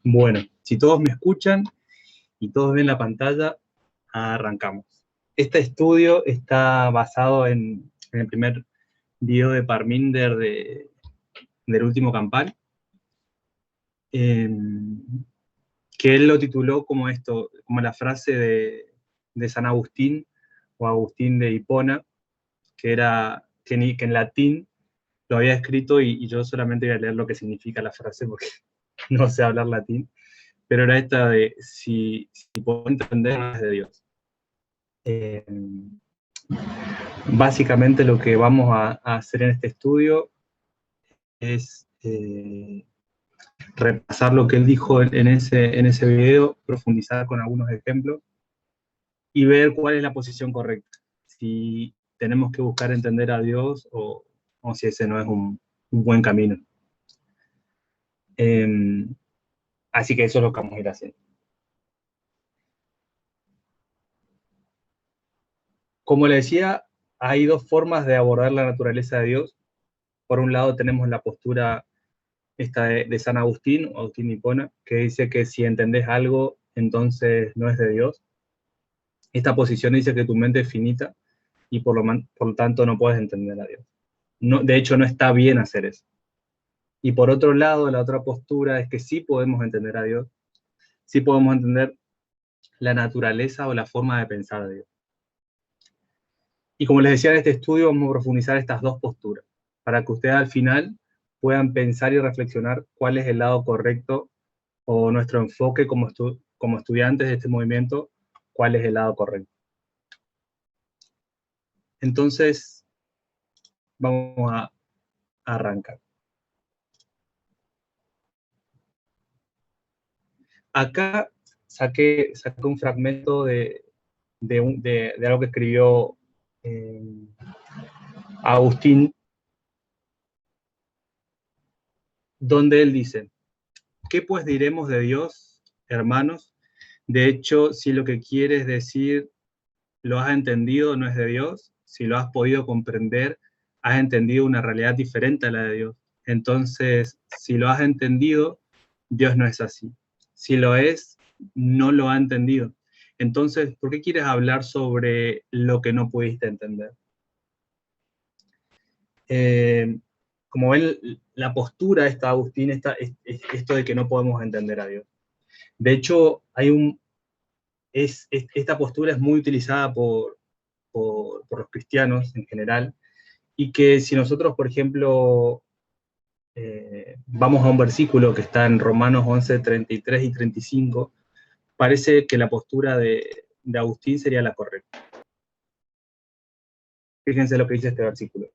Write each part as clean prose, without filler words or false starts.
Bueno, si todos me escuchan y todos ven la pantalla, arrancamos. Este estudio está basado en el primer video de Parminder del último campal, que él lo tituló como esto, como la frase de San Agustín o Agustín de Hipona, que en latín lo había escrito y yo solamente voy a leer lo que significa la frase porque no sé hablar latín, pero era esta de si puedo entender no es de Dios. Básicamente lo que vamos a hacer en este estudio es repasar lo que él dijo en ese video, profundizar con algunos ejemplos y ver cuál es la posición correcta. Si tenemos que buscar entender a Dios o si ese no es un buen camino. Así que eso es lo que vamos a ir haciendo. Como le decía, hay dos formas de abordar la naturaleza de Dios. Por un lado tenemos la postura esta de San Agustín, o Agustín de Hipona, que dice que si entendés algo, entonces no es de Dios. Esta posición dice que tu mente es finita y por lo tanto no puedes entender a Dios. No, de hecho, no está bien hacer eso. Y por otro lado, la otra postura es que sí podemos entender a Dios, sí podemos entender la naturaleza o la forma de pensar de Dios. Y como les decía en este estudio, vamos a profundizar estas dos posturas, para que ustedes al final puedan pensar y reflexionar cuál es el lado correcto o nuestro enfoque como estudiantes de este movimiento, cuál es el lado correcto. Entonces, vamos a arrancar. Acá saqué un fragmento de algo que escribió Agustín, donde él dice: ¿qué pues diremos de Dios, hermanos? De hecho, si lo que quieres decir lo has entendido, no es de Dios. Si lo has podido comprender, has entendido una realidad diferente a la de Dios. Entonces, si lo has entendido, Dios no es así. Si lo es, no lo ha entendido. Entonces, ¿por qué quieres hablar sobre lo que no pudiste entender? Como ven, la postura de esta Agustín es esto de que no podemos entender a Dios. De hecho, esta postura es muy utilizada por los cristianos en general, y que si nosotros, por ejemplo, vamos a un versículo que está en Romanos 11, 33 y 35, parece que la postura de Agustín sería la correcta. Fíjense lo que dice este versículo.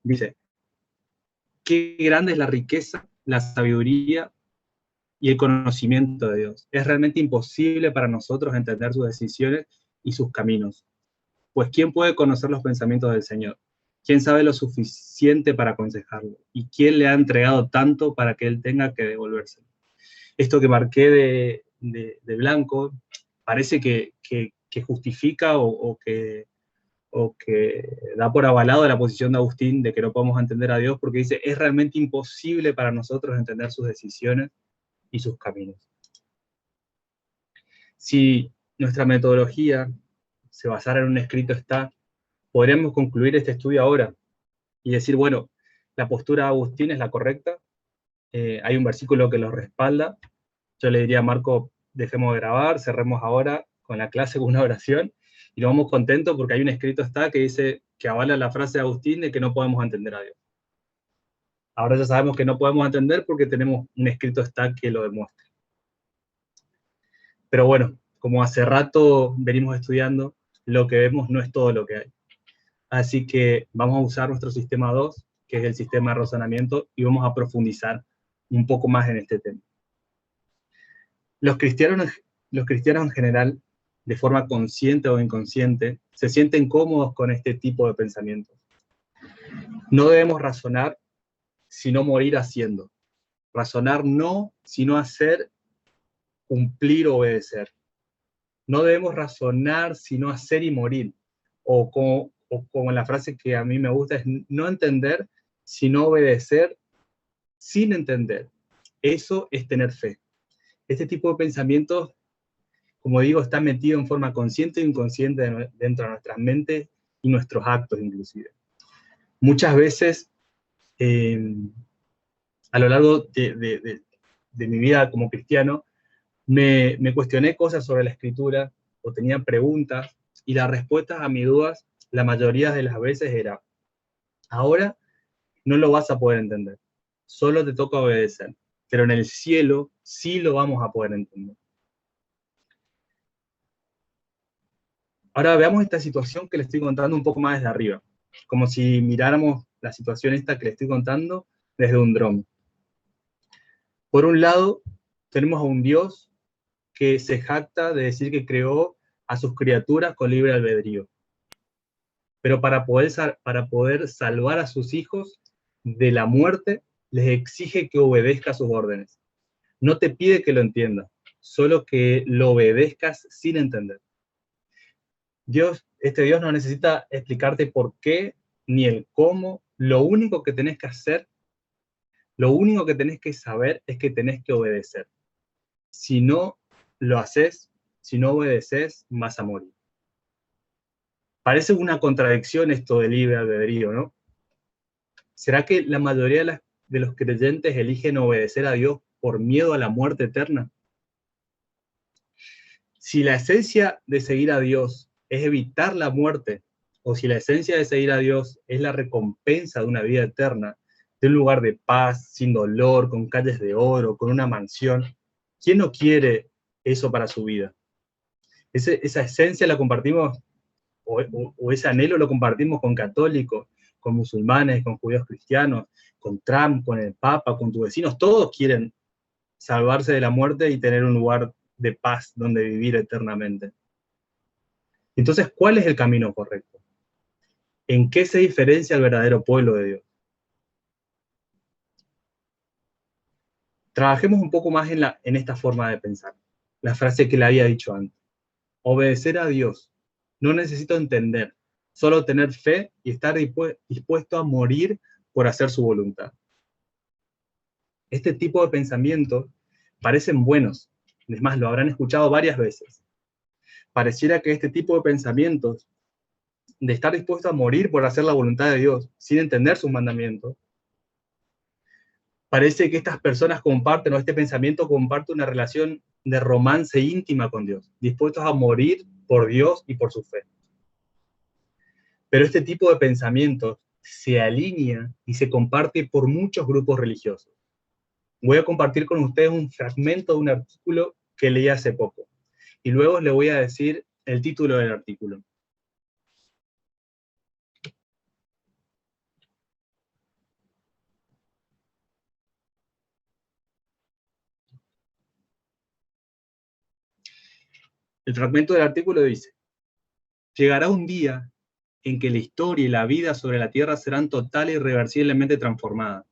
Dice: qué grande es la riqueza, la sabiduría y el conocimiento de Dios. Es realmente imposible para nosotros entender sus decisiones y sus caminos. Pues ¿quién puede conocer los pensamientos del Señor? ¿Quién sabe lo suficiente para aconsejarlo? ¿Y quién le ha entregado tanto para que él tenga que devolvérselo? Esto que marqué de blanco parece que justifica o que da por avalado la posición de Agustín de que no podemos entender a Dios, porque dice: es realmente imposible para nosotros entender sus decisiones y sus caminos. Si nuestra metodología se basara en un escrito está, podríamos concluir este estudio ahora y decir, bueno, la postura de Agustín es la correcta, hay un versículo que lo respalda. Yo le diría a Marco: dejemos de grabar, cerremos ahora con la clase con una oración, y nos vamos contentos porque hay un escrito está que dice, que avala la frase de Agustín de que no podemos entender a Dios. Ahora ya sabemos que no podemos entender porque tenemos un escrito está que lo demuestra. Pero bueno, como hace rato venimos estudiando, lo que vemos no es todo lo que hay. Así que vamos a usar nuestro sistema 2, que es el sistema de razonamiento, y vamos a profundizar un poco más en este tema. Los cristianos en general, de forma consciente o inconsciente, se sienten cómodos con este tipo de pensamientos. No debemos razonar, sino morir haciendo. Razonar no, sino hacer, cumplir o obedecer. No debemos razonar, sino hacer y morir. O como la frase que a mí me gusta es: no entender, sino obedecer sin entender. Eso es tener fe. Este tipo de pensamientos, como digo, está metido en forma consciente e inconsciente dentro de nuestras mentes y nuestros actos inclusive. Muchas veces, a lo largo de mi vida como cristiano, me cuestioné cosas sobre la escritura o tenía preguntas y las respuestas a mis dudas, la mayoría de las veces era, ahora no lo vas a poder entender, solo te toca obedecer, pero en el cielo sí lo vamos a poder entender. Ahora veamos esta situación que le estoy contando un poco más desde arriba, como si miráramos la situación esta que le estoy contando desde un dron. Por un lado, tenemos a un Dios que se jacta de decir que creó a sus criaturas con libre albedrío. Pero para poder salvar a sus hijos de la muerte, les exige que obedezca sus órdenes. No te pide que lo entiendas, solo que lo obedezcas sin entender. Este Dios no necesita explicarte por qué ni el cómo. Lo único que tenés que hacer, lo único que tenés que saber es que tenés que obedecer. Si no lo haces, si no obedeces, vas a morir. Parece una contradicción esto del libre albedrío, ¿no? ¿Será que la mayoría de los creyentes eligen obedecer a Dios por miedo a la muerte eterna? Si la esencia de seguir a Dios es evitar la muerte, o si la esencia de seguir a Dios es la recompensa de una vida eterna, de un lugar de paz, sin dolor, con calles de oro, con una mansión, ¿quién no quiere eso para su vida? Esa esencia la compartimos, o ese anhelo lo compartimos con católicos, con musulmanes, con judíos cristianos, con Trump, con el Papa, con tus vecinos. Todos quieren salvarse de la muerte y tener un lugar de paz donde vivir eternamente. Entonces, ¿cuál es el camino correcto? ¿En qué se diferencia el verdadero pueblo de Dios? Trabajemos un poco más en esta forma de pensar. La frase que le había dicho antes. Obedecer a Dios. No necesito entender, solo tener fe y estar dispuesto a morir por hacer su voluntad. Este tipo de pensamientos parecen buenos, es más, lo habrán escuchado varias veces. Pareciera que este tipo de pensamientos, de estar dispuesto a morir por hacer la voluntad de Dios, sin entender sus mandamientos, parece que estas personas comparten, o este pensamiento comparte una relación de romance íntima con Dios, dispuestos a morir por Dios y por su fe. Pero este tipo de pensamientos se alinea y se comparte por muchos grupos religiosos. Voy a compartir con ustedes un fragmento de un artículo que leí hace poco, y luego les voy a decir el título del artículo. El fragmento del artículo dice: llegará un día en que la historia y la vida sobre la Tierra serán total e irreversiblemente transformadas,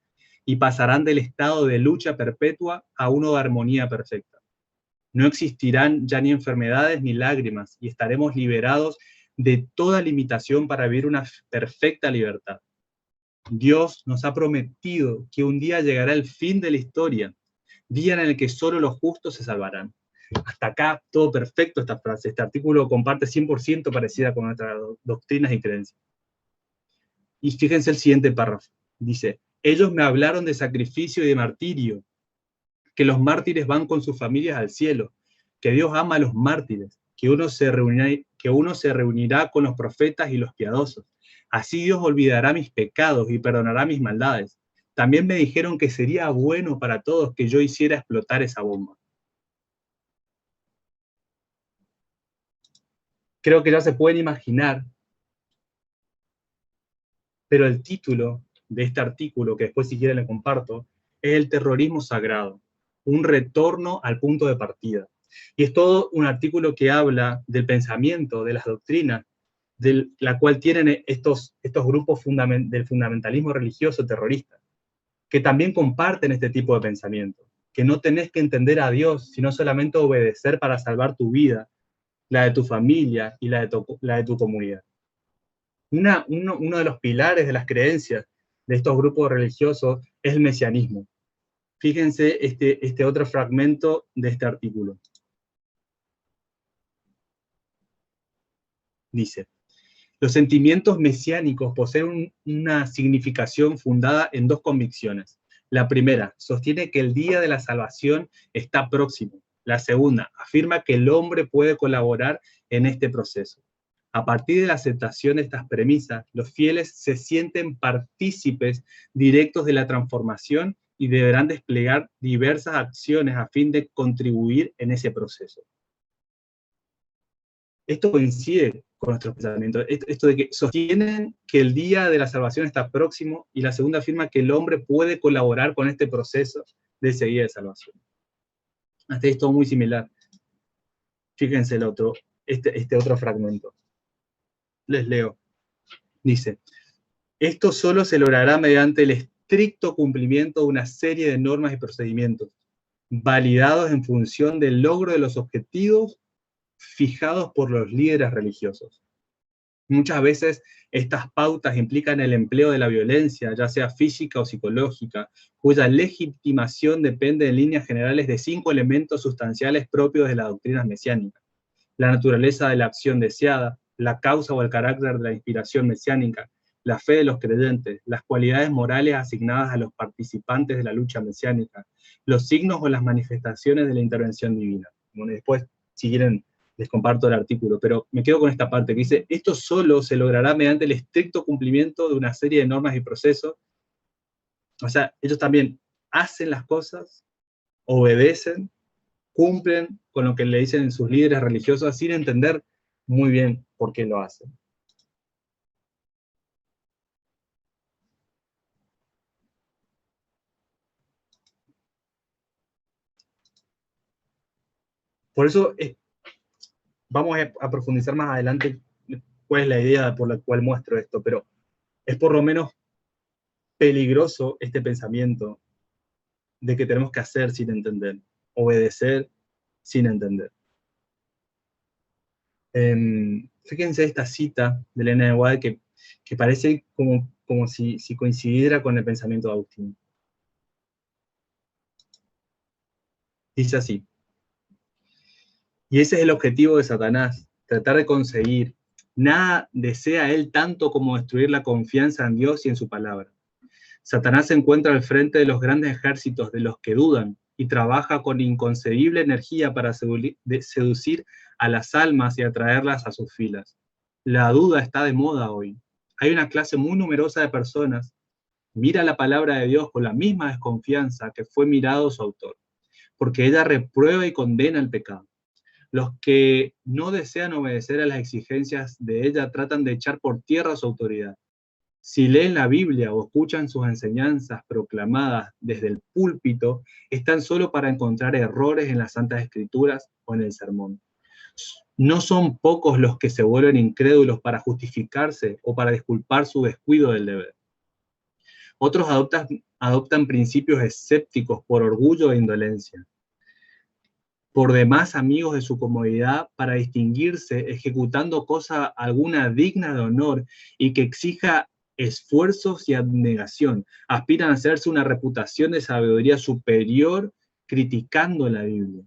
y pasarán del estado de lucha perpetua a uno de armonía perfecta. No existirán ya ni enfermedades ni lágrimas, y estaremos liberados de toda limitación para vivir una perfecta libertad. Dios nos ha prometido que un día llegará el fin de la historia, día en el que solo los justos se salvarán. Hasta acá, todo perfecto esta frase. Este artículo comparte 100% parecida con nuestras doctrinas y creencias. Y fíjense el siguiente párrafo. Dice: ellos me hablaron de sacrificio y de martirio, que los mártires van con sus familias al cielo, que Dios ama a los mártires, que uno se reunirá con los profetas y los piadosos. Así Dios olvidará mis pecados y perdonará mis maldades. También me dijeron que sería bueno para todos que yo hiciera explotar esa bomba. Creo que ya se pueden imaginar, pero el título de este artículo, que después si quieren le comparto, es El terrorismo sagrado, un retorno al punto de partida. Y es todo un artículo que habla del pensamiento, de las doctrinas, de la cual tienen estos grupos del fundamentalismo religioso terrorista, que también comparten este tipo de pensamiento, que no tenés que entender a Dios, sino solamente obedecer para salvar tu vida, la de tu familia y la de tu comunidad. Uno de los pilares de las creencias de estos grupos religiosos es el mesianismo. Fíjense este otro fragmento de este artículo. Dice: los sentimientos mesiánicos poseen una significación fundada en dos convicciones. La primera, sostiene que el día de la salvación está próximo. La segunda, afirma que el hombre puede colaborar en este proceso. A partir de la aceptación de estas premisas, los fieles se sienten partícipes directos de la transformación y deberán desplegar diversas acciones a fin de contribuir en ese proceso. Esto coincide con nuestros pensamientos, esto de que sostienen que el día de la salvación está próximo, y la segunda afirma que el hombre puede colaborar con este proceso de ese día de salvación. Hasta esto muy similar. Fíjense el otro, este otro fragmento. Les leo. Dice: esto solo se logrará mediante el estricto cumplimiento de una serie de normas y procedimientos, validados en función del logro de los objetivos fijados por los líderes religiosos. Muchas veces estas pautas implican el empleo de la violencia, ya sea física o psicológica, cuya legitimación depende en líneas generales de 5 elementos sustanciales propios de la doctrina mesiánica: la naturaleza de la acción deseada, la causa o el carácter de la inspiración mesiánica, la fe de los creyentes, las cualidades morales asignadas a los participantes de la lucha mesiánica, los signos o las manifestaciones de la intervención divina. Bueno, después, si quieren, les comparto el artículo, pero me quedo con esta parte que dice: esto solo se logrará mediante el estricto cumplimiento de una serie de normas y procesos. O sea, ellos también hacen las cosas, obedecen, cumplen con lo que le dicen sus líderes religiosos sin entender muy bien por qué lo hacen. Por eso vamos a profundizar más adelante cuál es la idea por la cual muestro esto, pero es por lo menos peligroso este pensamiento de que tenemos que hacer sin entender, obedecer sin entender. Fíjense esta cita de Elena de White que parece como si coincidiera con el pensamiento de Agustín. Dice así: y ese es el objetivo de Satanás, tratar de conseguir. Nada desea él tanto como destruir la confianza en Dios y en su palabra. Satanás se encuentra al frente de los grandes ejércitos de los que dudan y trabaja con inconcebible energía para seducir a las almas y atraerlas a sus filas. La duda está de moda hoy. Hay una clase muy numerosa de personas mira la palabra de Dios con la misma desconfianza que fue mirado su autor, porque ella reprueba y condena el pecado. Los que no desean obedecer a las exigencias de ella tratan de echar por tierra su autoridad. Si leen la Biblia o escuchan sus enseñanzas proclamadas desde el púlpito, están solo para encontrar errores en las Santas Escrituras o en el sermón. No son pocos los que se vuelven incrédulos para justificarse o para disculpar su descuido del deber. Otros adoptan principios escépticos por orgullo e indolencia. Por demás amigos de su comodidad para distinguirse ejecutando cosa alguna digna de honor y que exija esfuerzos y abnegación. Aspiran a hacerse una reputación de sabiduría superior criticando la Biblia.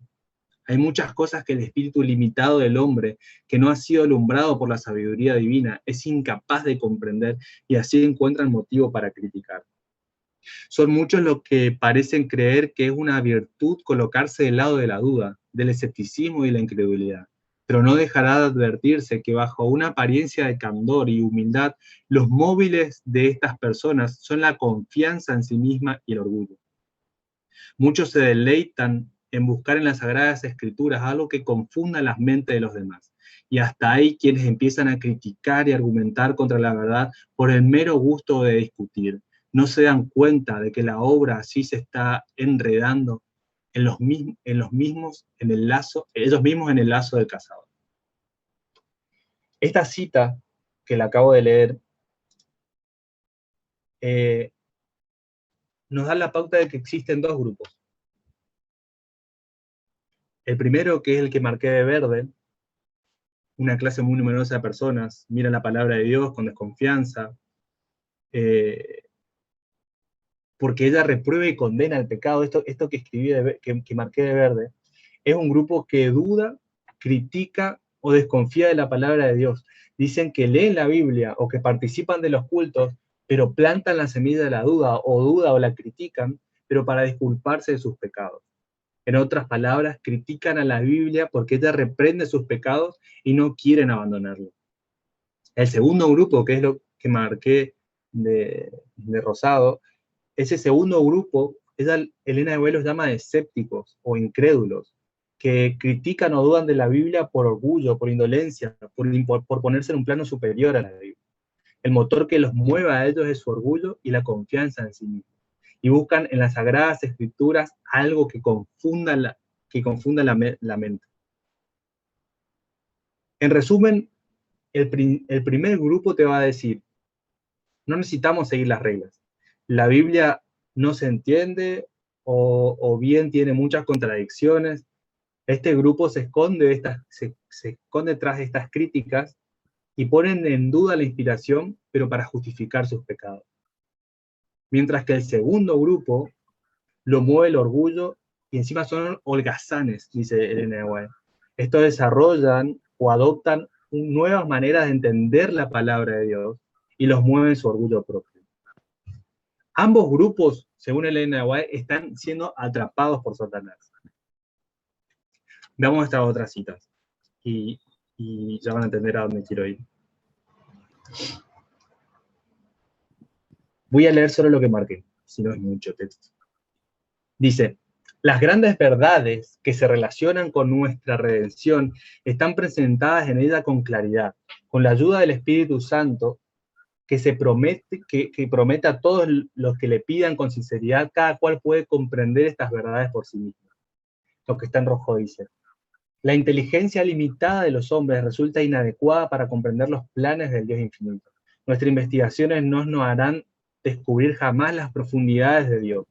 Hay muchas cosas que el espíritu limitado del hombre, que no ha sido alumbrado por la sabiduría divina, es incapaz de comprender, y así encuentran motivo para criticar. Son muchos los que parecen creer que es una virtud colocarse del lado de la duda, del escepticismo y la incredulidad, pero no dejará de advertirse que bajo una apariencia de candor y humildad, los móviles de estas personas son la confianza en sí misma y el orgullo. Muchos se deleitan en buscar en las Sagradas Escrituras algo que confunda las mentes de los demás, y hasta hay quienes empiezan a criticar y argumentar contra la verdad por el mero gusto de discutir. No se dan cuenta de que la obra así se está enredando ellos mismos en el lazo del cazador. Esta cita que la acabo de leer nos da la pauta de que existen dos grupos. El primero, que es el que marqué de verde, una clase muy numerosa de personas miran la palabra de Dios con desconfianza, porque ella reprueba y condena el pecado. Esto que escribí, que marqué de verde, es un grupo que duda, critica o desconfía de la palabra de Dios. Dicen que leen la Biblia o que participan de los cultos, pero plantan la semilla de la duda o la critican, pero para disculparse de sus pecados. En otras palabras, critican a la Biblia porque ella reprende sus pecados y no quieren abandonarlo. El segundo grupo, que es lo que marqué de rosado, ese segundo grupo, Elena de White los llama escépticos o incrédulos, que critican o dudan de la Biblia por orgullo, por indolencia, por ponerse en un plano superior a la Biblia. El motor que los mueve a ellos es su orgullo y la confianza en sí mismos. Y buscan en las Sagradas Escrituras algo que confunda la mente. En resumen, el primer grupo te va a decir, no necesitamos seguir las reglas. La Biblia no se entiende o bien tiene muchas contradicciones. Este grupo se esconde tras estas críticas y ponen en duda la inspiración, pero para justificar sus pecados. Mientras que el segundo grupo lo mueve el orgullo y encima son holgazanes, dice Elena de White. Estos desarrollan o adoptan nuevas maneras de entender la palabra de Dios y los mueven su orgullo propio. Ambos grupos, según Elena de White, están siendo atrapados por Satanás. Veamos estas otras citas y ya van a entender a dónde quiero ir. Voy a leer solo lo que marqué, si no es mucho texto. Dice, las grandes verdades que se relacionan con nuestra redención están presentadas en ella con claridad, con la ayuda del Espíritu Santo, que promete a todos los que le pidan con sinceridad, cada cual puede comprender estas verdades por sí mismo. Lo que está en rojo dice, la inteligencia limitada de los hombres resulta inadecuada para comprender los planes del Dios infinito. Nuestras investigaciones no nos harán descubrir jamás las profundidades de Dios.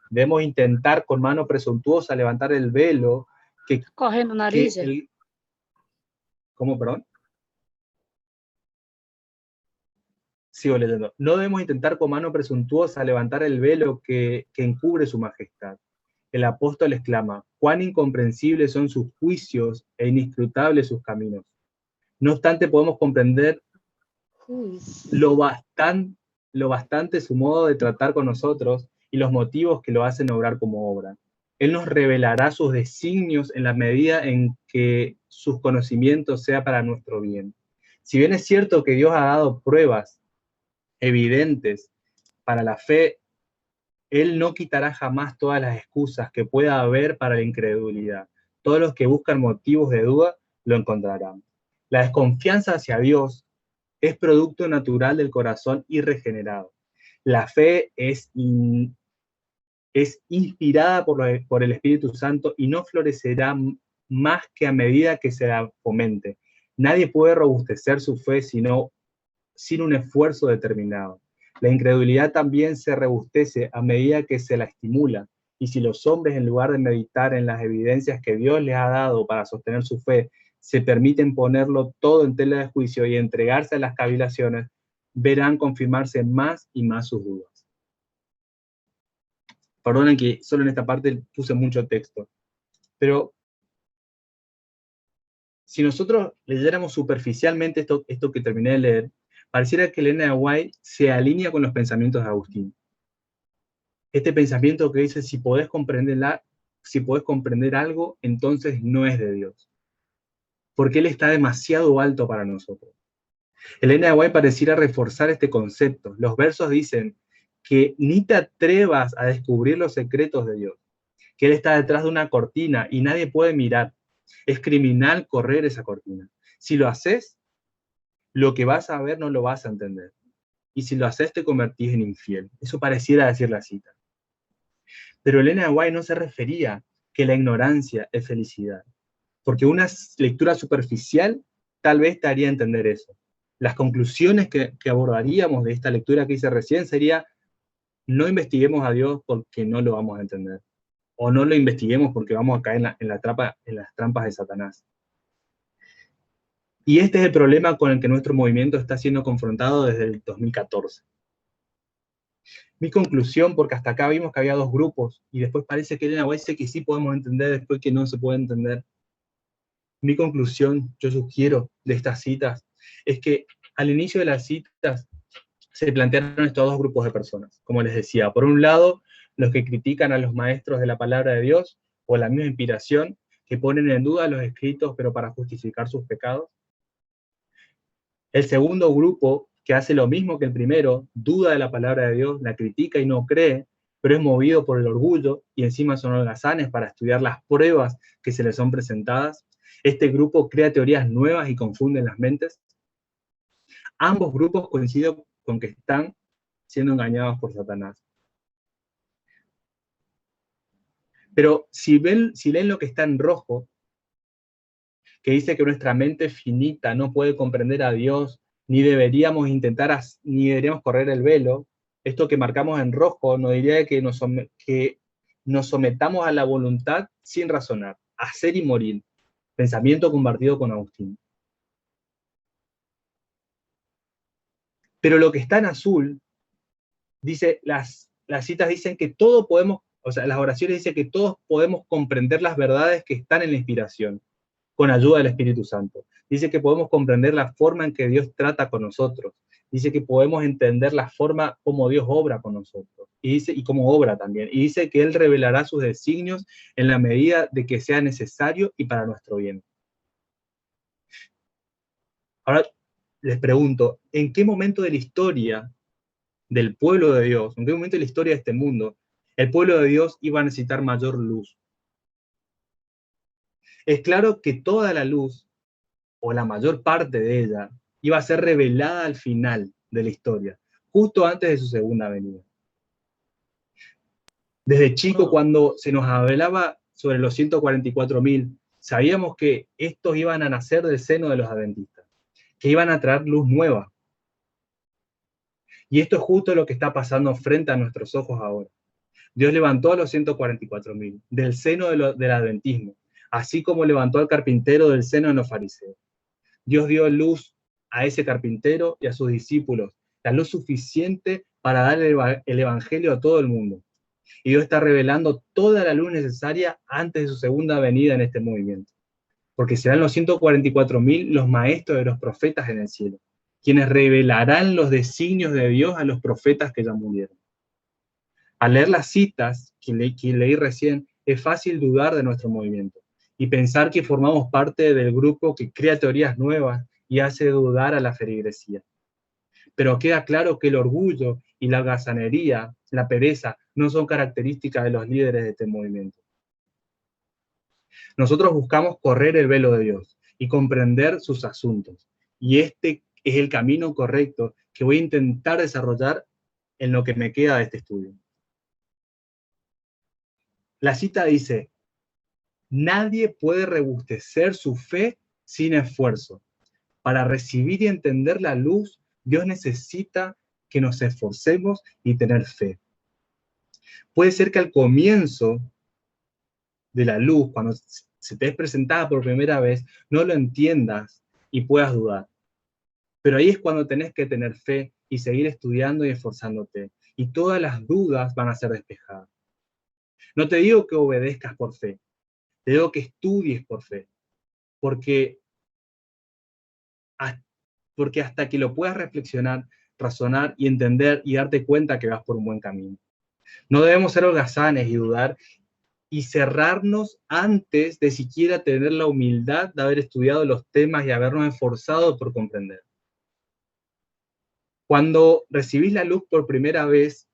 Debemos intentar con mano presuntuosa levantar el velo Correndo nariz. ¿Cómo, perdón? Sigo leyendo. No debemos intentar con mano presuntuosa levantar el velo que encubre su majestad. El apóstol exclama, cuán incomprensibles son sus juicios e inescrutables sus caminos. No obstante, podemos comprender lo bastante su modo de tratar con nosotros y los motivos que lo hacen obrar como obra. Él nos revelará sus designios en la medida en que sus conocimientos sea para nuestro bien. Si bien es cierto que Dios ha dado pruebas evidentes para la fe, Él no quitará jamás todas las excusas que pueda haber para la incredulidad. Todos los que buscan motivos de duda lo encontrarán. La desconfianza hacia Dios es producto natural del corazón irregenerado. La fe es inspirada por el Espíritu Santo y no florecerá más que a medida que se la fomente. Nadie puede robustecer su fe sin un esfuerzo determinado. La incredulidad también se robustece a medida que se la estimula, y si los hombres, en lugar de meditar en las evidencias que Dios les ha dado para sostener su fe, se permiten ponerlo todo en tela de juicio y entregarse a las cavilaciones, verán confirmarse más y más sus dudas. Perdonen que solo en esta parte puse mucho texto, pero si nosotros leyéramos superficialmente esto que terminé de leer, pareciera que Elena de White se alinea con los pensamientos de Agustín. Este pensamiento que dice, si podés comprender algo, entonces no es de Dios. Porque Él está demasiado alto para nosotros. Elena de White pareciera reforzar este concepto. Los versos dicen que ni te atrevas a descubrir los secretos de Dios, que Él está detrás de una cortina y nadie puede mirar. Es criminal correr esa cortina. Si lo haces, lo que vas a ver no lo vas a entender. Y si lo haces, te convertís en infiel. Eso pareciera decir la cita. Pero Elena de White no se refería que la ignorancia es felicidad, porque una lectura superficial tal vez te haría entender eso. Las conclusiones que abordaríamos de esta lectura que hice recién sería, no investiguemos a Dios porque no lo vamos a entender, o no lo investiguemos porque vamos a caer en las trampas de Satanás. Y este es el problema con el que nuestro movimiento está siendo confrontado desde el 2014. Mi conclusión, porque hasta acá vimos que había dos grupos, y después parece que Elena White dice que sí podemos entender, después que no se puede entender. Mi conclusión, yo sugiero de estas citas, es que al inicio de las citas se plantearon estos dos grupos de personas. Como les decía, por un lado, los que critican a los maestros de la palabra de Dios, o la misma inspiración, que ponen en duda los escritos, pero para justificar sus pecados. El segundo grupo, que hace lo mismo que el primero, duda de la palabra de Dios, la critica y no cree, pero es movido por el orgullo, y encima son holgazanes para estudiar las pruebas que se les son presentadas. Este grupo crea teorías nuevas y confunde las mentes. Ambos grupos coinciden con que están siendo engañados por Satanás. Pero si leen lo que está en rojo, que dice que nuestra mente finita no puede comprender a Dios, ni deberíamos correr el velo, esto que marcamos en rojo nos diría que nos sometamos a la voluntad sin razonar, hacer y morir. Pensamiento compartido con Agustín. Pero lo que está en azul, dice, las citas dicen que todos podemos, o sea, las oraciones dicen que todos podemos comprender las verdades que están en la inspiración, con ayuda del Espíritu Santo. Dice que podemos comprender la forma en que Dios trata con nosotros. Dice que podemos entender la forma como Dios obra con nosotros. Y cómo obra también. Y dice que Él revelará sus designios en la medida de que sea necesario y para nuestro bien. Ahora les pregunto, ¿en qué momento de la historia del pueblo de Dios, en qué momento de la historia de este mundo, el pueblo de Dios iba a necesitar mayor luz? Es claro que toda la luz, o la mayor parte de ella, iba a ser revelada al final de la historia, justo antes de su segunda venida. Desde chico, cuando se nos hablaba sobre los 144.000, sabíamos que estos iban a nacer del seno de los adventistas, que iban a traer luz nueva. Y esto es justo lo que está pasando frente a nuestros ojos ahora. Dios levantó a los 144.000 del seno del adventismo, así como levantó al carpintero del seno de los fariseos. Dios dio luz a ese carpintero y a sus discípulos, la luz suficiente para dar el evangelio a todo el mundo. Y Dios está revelando toda la luz necesaria antes de su segunda venida en este movimiento. Porque serán los 144.000 los maestros de los profetas en el cielo, quienes revelarán los designios de Dios a los profetas que ya murieron. Al leer las citas que leí recién, es fácil dudar de nuestro movimiento y pensar que formamos parte del grupo que crea teorías nuevas y hace dudar a la feligresía. Pero queda claro que el orgullo y la holgazanería, la pereza, no son características de los líderes de este movimiento. Nosotros buscamos correr el velo de Dios y comprender sus asuntos. Y este es el camino correcto que voy a intentar desarrollar en lo que me queda de este estudio. La cita dice: nadie puede rebustecer su fe sin esfuerzo. Para recibir y entender la luz, Dios necesita que nos esforcemos y tener fe. Puede ser que al comienzo de la luz, cuando se te es presentada por primera vez, no lo entiendas y puedas dudar. Pero ahí es cuando tenés que tener fe y seguir estudiando y esforzándote. Y todas las dudas van a ser despejadas. No te digo que obedezcas por fe, te digo que estudies por fe. Porque hasta que lo puedas reflexionar, razonar y entender y darte cuenta que vas por un buen camino. No debemos ser holgazanes y dudar y cerrarnos antes de siquiera tener la humildad de haber estudiado los temas y habernos esforzado por comprender. Cuando recibís la luz por primera vez,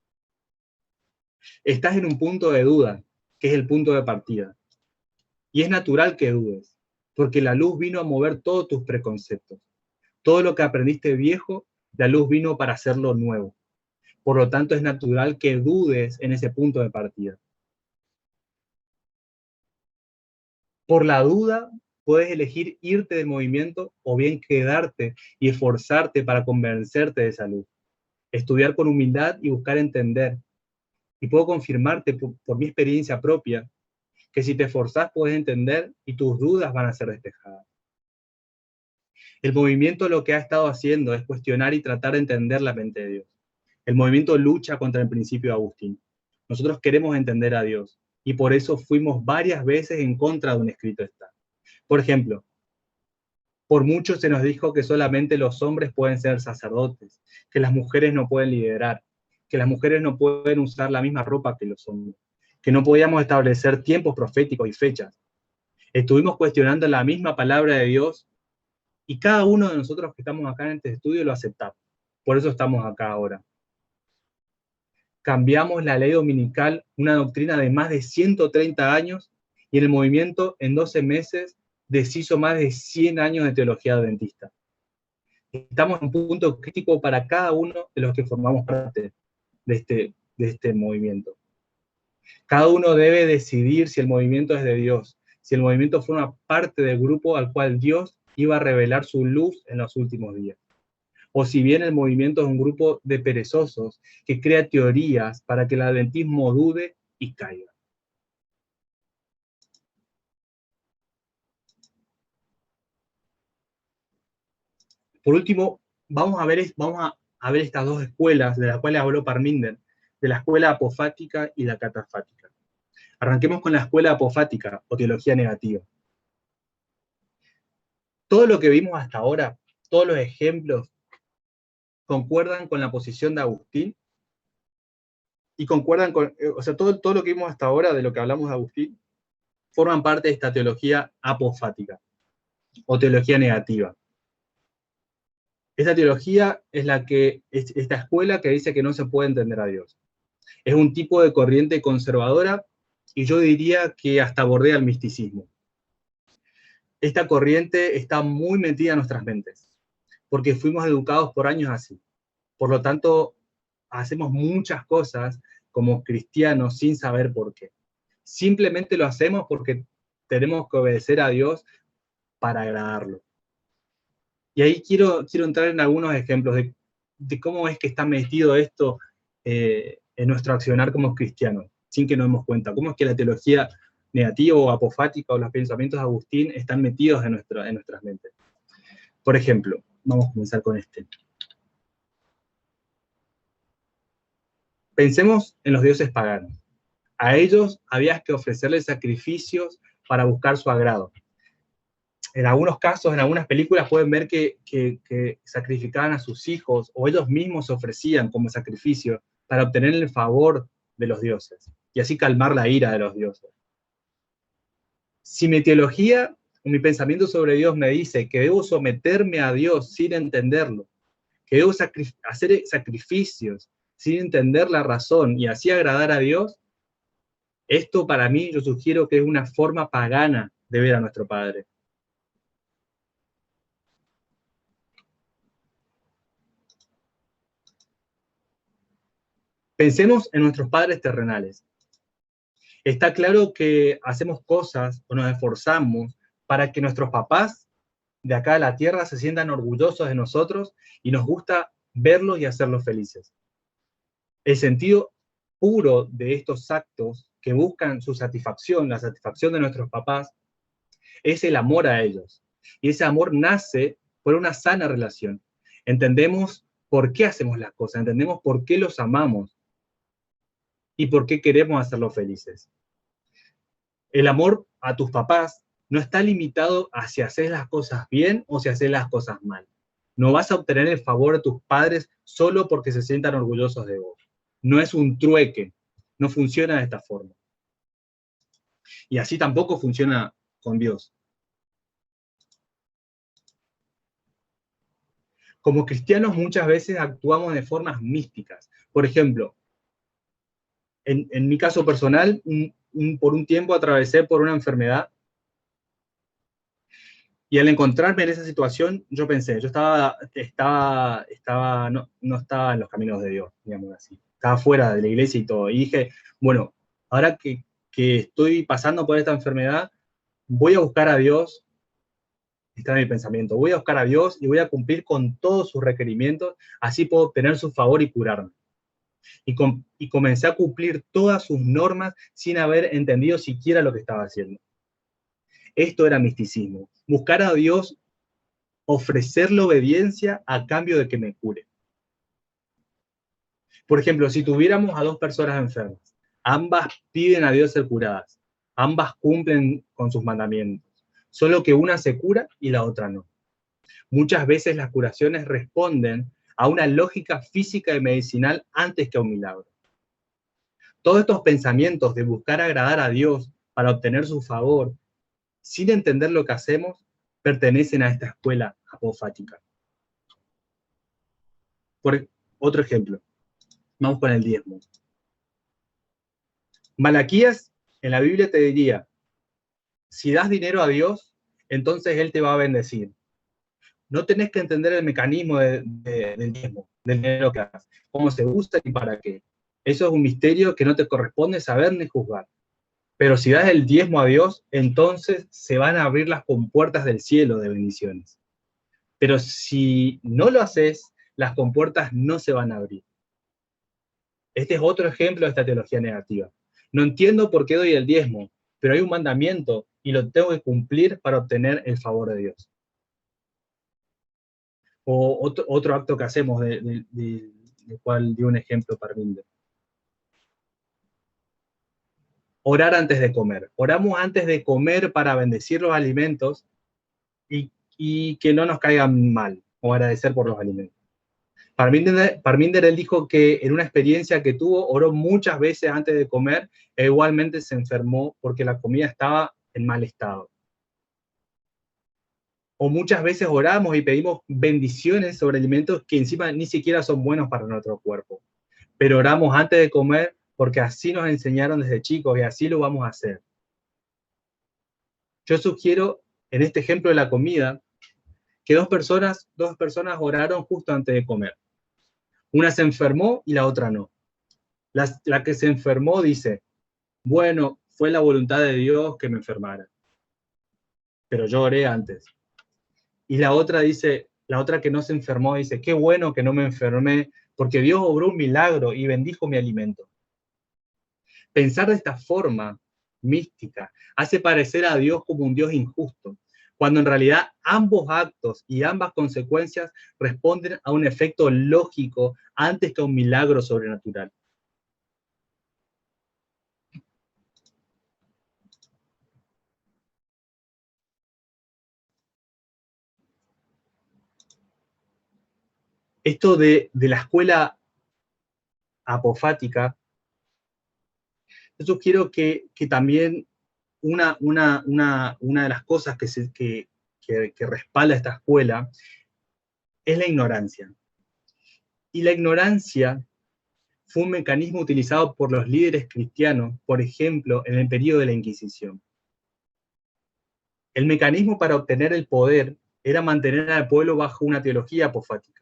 estás en un punto de duda, que es el punto de partida. Y es natural que dudes, porque la luz vino a mover todos tus preconceptos. Todo lo que aprendiste viejo, la luz vino para hacerlo nuevo. Por lo tanto, es natural que dudes en ese punto de partida. Por la duda, puedes elegir irte del movimiento o bien quedarte y esforzarte para convencerte de esa luz. Estudiar con humildad y buscar entender. Y puedo confirmarte por mi experiencia propia que si te esforzás puedes entender y tus dudas van a ser despejadas. El movimiento lo que ha estado haciendo es cuestionar y tratar de entender la mente de Dios. El movimiento lucha contra el principio de Agustín. Nosotros queremos entender a Dios, y por eso fuimos varias veces en contra de un escrito está. Por ejemplo, por mucho se nos dijo que solamente los hombres pueden ser sacerdotes, que las mujeres no pueden liderar, que las mujeres no pueden usar la misma ropa que los hombres, que no podíamos establecer tiempos proféticos y fechas. Estuvimos cuestionando la misma palabra de Dios y cada uno de nosotros que estamos acá en este estudio lo aceptamos. Por eso estamos acá ahora. Cambiamos la ley dominical, una doctrina de más de 130 años, y en el movimiento en 12 meses deshizo más de 100 años de teología adventista. Estamos en un punto crítico para cada uno de los que formamos parte de este movimiento. Cada uno debe decidir si el movimiento es de Dios, si el movimiento forma parte del grupo al cual Dios iba a revelar su luz en los últimos días. O si bien el movimiento es un grupo de perezosos que crea teorías para que el adventismo dude y caiga. Por último, vamos a ver estas dos escuelas de las cuales habló Parminder, de la escuela apofática y la catafática. Arranquemos con la escuela apofática, o teología negativa. Todo lo que vimos hasta ahora, todos los ejemplos, concuerdan con la posición de Agustín, y concuerdan con, o sea, todo lo que vimos hasta ahora, de lo que hablamos de Agustín, forman parte de esta teología apofática, o teología negativa. Esta teología es esta escuela que dice que no se puede entender a Dios. Es un tipo de corriente conservadora, y yo diría que hasta bordea el misticismo. Esta corriente está muy metida en nuestras mentes, porque fuimos educados por años así. Por lo tanto, hacemos muchas cosas como cristianos sin saber por qué. Simplemente lo hacemos porque tenemos que obedecer a Dios para agradarlo. Y ahí quiero entrar en algunos ejemplos de cómo es que está metido esto en nuestro accionar como cristianos, sin que nos demos cuenta. Cómo es que la teología negativa o apofática o los pensamientos de Agustín están metidos en nuestras mentes. Por ejemplo, vamos a comenzar con este. Pensemos en los dioses paganos. A ellos había que ofrecerles sacrificios para buscar su agrado. En algunos casos, en algunas películas, pueden ver que sacrificaban a sus hijos, o ellos mismos se ofrecían como sacrificio para obtener el favor de los dioses, y así calmar la ira de los dioses. Si mi teología o mi pensamiento sobre Dios me dice que debo someterme a Dios sin entenderlo, que debo hacer sacrificios sin entender la razón y así agradar a Dios, esto para mí yo sugiero que es una forma pagana de ver a nuestro Padre. Pensemos en nuestros padres terrenales. Está claro que hacemos cosas o nos esforzamos para que nuestros papás de acá de la tierra se sientan orgullosos de nosotros y nos gusta verlos y hacerlos felices. El sentido puro de estos actos que buscan su satisfacción, la satisfacción de nuestros papás, es el amor a ellos. Y ese amor nace por una sana relación. Entendemos por qué hacemos las cosas, entendemos por qué los amamos y por qué queremos hacerlos felices. El amor a tus papás no está limitado a si haces las cosas bien o si haces las cosas mal. No vas a obtener el favor de tus padres solo porque se sientan orgullosos de vos. No es un trueque, no funciona de esta forma. Y así tampoco funciona con Dios. Como cristianos muchas veces actuamos de formas místicas. Por ejemplo, en mi caso personal, por un tiempo atravesé por una enfermedad, y al encontrarme en esa situación, yo pensé, yo no estaba en los caminos de Dios, digamos así. Estaba fuera de la iglesia y todo. Y dije, bueno, ahora que estoy pasando por esta enfermedad, voy a buscar a Dios. Está en mi pensamiento. Voy a buscar a Dios y voy a cumplir con todos sus requerimientos, así puedo obtener su favor y curarme. Y comencé a cumplir todas sus normas sin haber entendido siquiera lo que estaba haciendo. Esto era misticismo. Buscar a Dios, ofrecerle obediencia a cambio de que me cure. Por ejemplo, si tuviéramos a dos personas enfermas, ambas piden a Dios ser curadas, ambas cumplen con sus mandamientos, solo que una se cura y la otra no. Muchas veces las curaciones responden a una lógica física y medicinal antes que a un milagro. Todos estos pensamientos de buscar agradar a Dios para obtener su favor, sin entender lo que hacemos, pertenecen a esta escuela apofática. Por otro ejemplo, vamos con el diezmo. Malaquías en la Biblia te diría, si das dinero a Dios, entonces Él te va a bendecir. No tenés que entender el mecanismo del diezmo, del dinero que hagas, cómo se usa y para qué. Eso es un misterio que no te corresponde saber ni juzgar. Pero si das el diezmo a Dios, entonces se van a abrir las compuertas del cielo de bendiciones. Pero si no lo haces, las compuertas no se van a abrir. Este es otro ejemplo de esta teología negativa. No entiendo por qué doy el diezmo, pero hay un mandamiento y lo tengo que cumplir para obtener el favor de Dios. O otro acto que hacemos, del cual di un ejemplo para Parminder. Orar antes de comer. Oramos antes de comer para bendecir los alimentos y que no nos caigan mal, o agradecer por los alimentos. Parminder él dijo que en una experiencia que tuvo, oró muchas veces antes de comer e igualmente se enfermó porque la comida estaba en mal estado. O muchas veces oramos y pedimos bendiciones sobre alimentos que encima ni siquiera son buenos para nuestro cuerpo. Pero oramos antes de comer porque así nos enseñaron desde chicos y así lo vamos a hacer. Yo sugiero, en este ejemplo de la comida, que dos personas oraron justo antes de comer. Una se enfermó y la otra no. La que se enfermó dice, bueno, fue la voluntad de Dios que me enfermara, pero yo oré antes. Y la otra que no se enfermó dice, qué bueno que no me enfermé, porque Dios obró un milagro y bendijo mi alimento. Pensar de esta forma mística hace parecer a Dios como un Dios injusto, cuando en realidad ambos actos y ambas consecuencias responden a un efecto lógico antes que a un milagro sobrenatural. Esto de la escuela apofática, yo sugiero que también una de las cosas que respalda esta escuela es la ignorancia. Y la ignorancia fue un mecanismo utilizado por los líderes cristianos, por ejemplo, en el periodo de la Inquisición. El mecanismo para obtener el poder era mantener al pueblo bajo una teología apofática.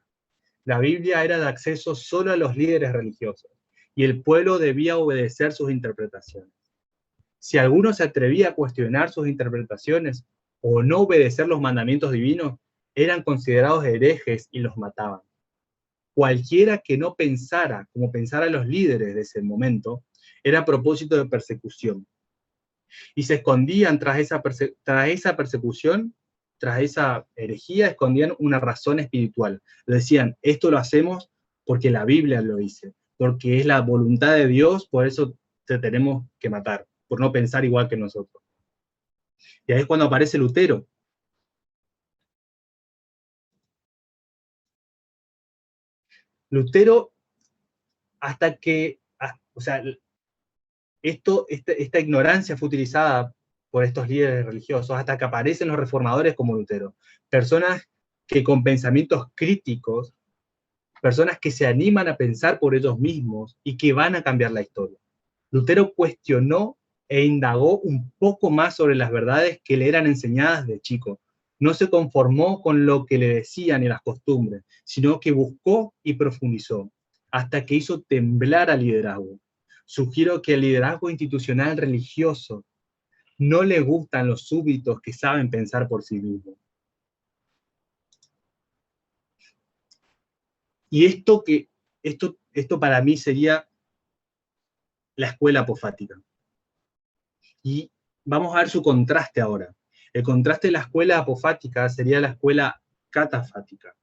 La Biblia era de acceso solo a los líderes religiosos, y el pueblo debía obedecer sus interpretaciones. Si alguno se atrevía a cuestionar sus interpretaciones o no obedecer los mandamientos divinos, eran considerados herejes y los mataban. Cualquiera que no pensara como pensaran los líderes de ese momento, era propósito de persecución. Y se escondían tras esa persecución, tras esa herejía, escondían una razón espiritual. Decían, esto lo hacemos porque la Biblia lo dice, porque es la voluntad de Dios, por eso te tenemos que matar, por no pensar igual que nosotros. Y ahí es cuando aparece Lutero. Lutero, hasta que, o sea, esta ignorancia fue utilizada por estos líderes religiosos hasta que aparecen los reformadores como Lutero. Personas que con pensamientos críticos, personas que se animan a pensar por ellos mismos y que van a cambiar la historia. Lutero cuestionó e indagó un poco más sobre las verdades que le eran enseñadas de chico. No se conformó con lo que le decían y las costumbres, sino que buscó y profundizó, hasta que hizo temblar al liderazgo. Sugiero que el liderazgo institucional religioso no le gustan los súbditos que saben pensar por sí mismos. Y esto para mí sería la escuela apofática. Y vamos a ver su contraste ahora. El contraste de la escuela apofática sería la escuela catafática,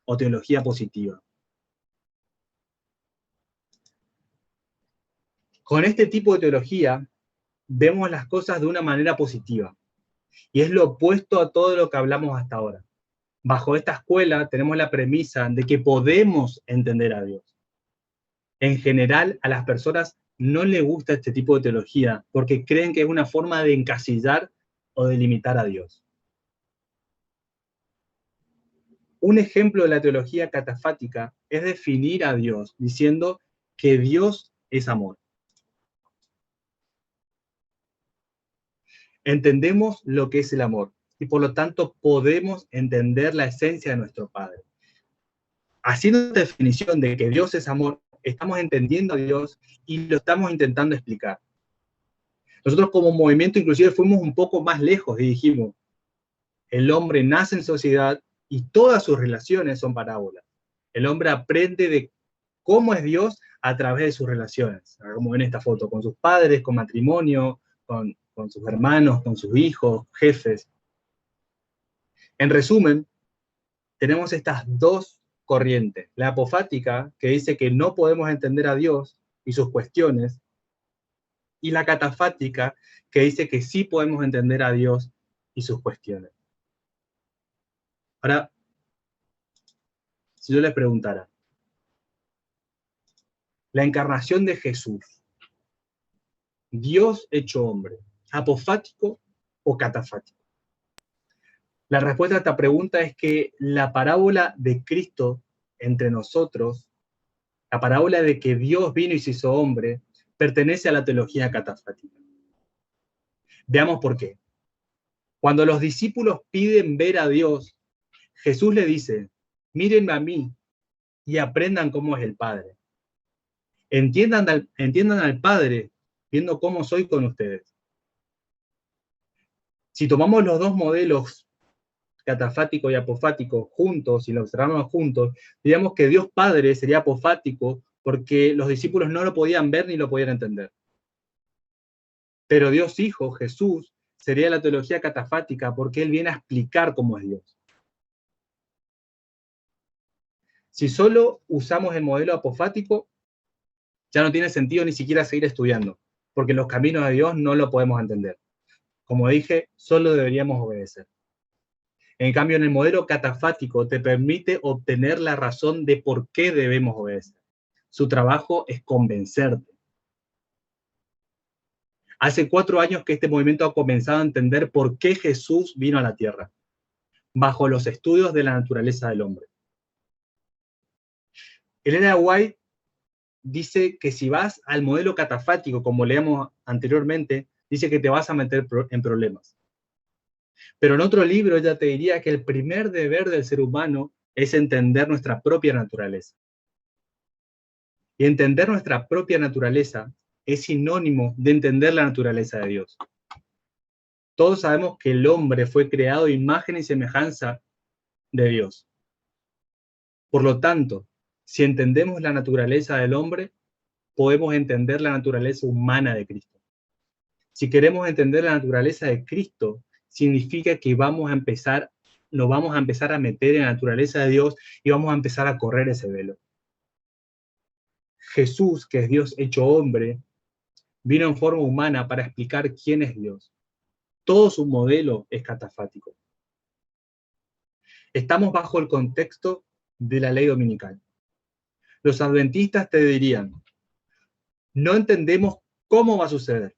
o teología positiva. Con este tipo de teología vemos las cosas de una manera positiva, y es lo opuesto a todo lo que hablamos hasta ahora. Bajo esta escuela tenemos la premisa de que podemos entender a Dios. En general, a las personas no les gusta este tipo de teología porque creen que es una forma de encasillar o de limitar a Dios. Un ejemplo de la teología catafática es definir a Dios diciendo que Dios es amor. Entendemos lo que es el amor y por lo tanto podemos entender la esencia de nuestro Padre. Haciendo la definición de que Dios es amor, estamos entendiendo a Dios y lo estamos intentando explicar. Nosotros como movimiento inclusive fuimos un poco más lejos y dijimos, el hombre nace en sociedad y todas sus relaciones son parábolas. El hombre aprende de cómo es Dios a través de sus relaciones, como ven esta foto, con sus padres, con matrimonio, con sus hermanos, con sus hijos, jefes. En resumen, tenemos estas dos corrientes. La apofática, que dice que no podemos entender a Dios y sus cuestiones, y la catafática, que dice que sí podemos entender a Dios y sus cuestiones. Ahora, si yo les preguntara, la encarnación de Jesús, Dios hecho hombre, ¿apofático o catafático? La respuesta a esta pregunta es que la parábola de Cristo entre nosotros, la parábola de que Dios vino y se hizo hombre, pertenece a la teología catafática. Veamos por qué. Cuando los discípulos piden ver a Dios, Jesús le dice, mírenme a mí y aprendan cómo es el Padre. Entiendan al Padre viendo cómo soy con ustedes. Si tomamos los dos modelos, catafático y apofático, juntos y los observamos juntos, diríamos que Dios Padre sería apofático porque los discípulos no lo podían ver ni lo podían entender. Pero Dios Hijo, Jesús, sería la teología catafática porque Él viene a explicar cómo es Dios. Si solo usamos el modelo apofático, ya no tiene sentido ni siquiera seguir estudiando, porque los caminos de Dios no lo podemos entender. Como dije, solo deberíamos obedecer. En cambio, en el modelo catafático te permite obtener la razón de por qué debemos obedecer. Su trabajo es convencerte. Hace 4 años que este movimiento ha comenzado a entender por qué Jesús vino a la tierra, bajo los estudios de la naturaleza del hombre. Elena White dice que si vas al modelo catafático, como leíamos anteriormente, dice que te vas a meter en problemas. Pero en otro libro ella te diría que el primer deber del ser humano es entender nuestra propia naturaleza. Y entender nuestra propia naturaleza es sinónimo de entender la naturaleza de Dios. Todos sabemos que el hombre fue creado a imagen y semejanza de Dios. Por lo tanto, si entendemos la naturaleza del hombre, podemos entender la naturaleza humana de Cristo. Si queremos entender la naturaleza de Cristo, significa que nos vamos a empezar a meter en la naturaleza de Dios y vamos a empezar a correr ese velo. Jesús, que es Dios hecho hombre, vino en forma humana para explicar quién es Dios. Todo su modelo es catafático. Estamos bajo el contexto de la ley dominical. Los adventistas te dirían, no entendemos cómo va a suceder,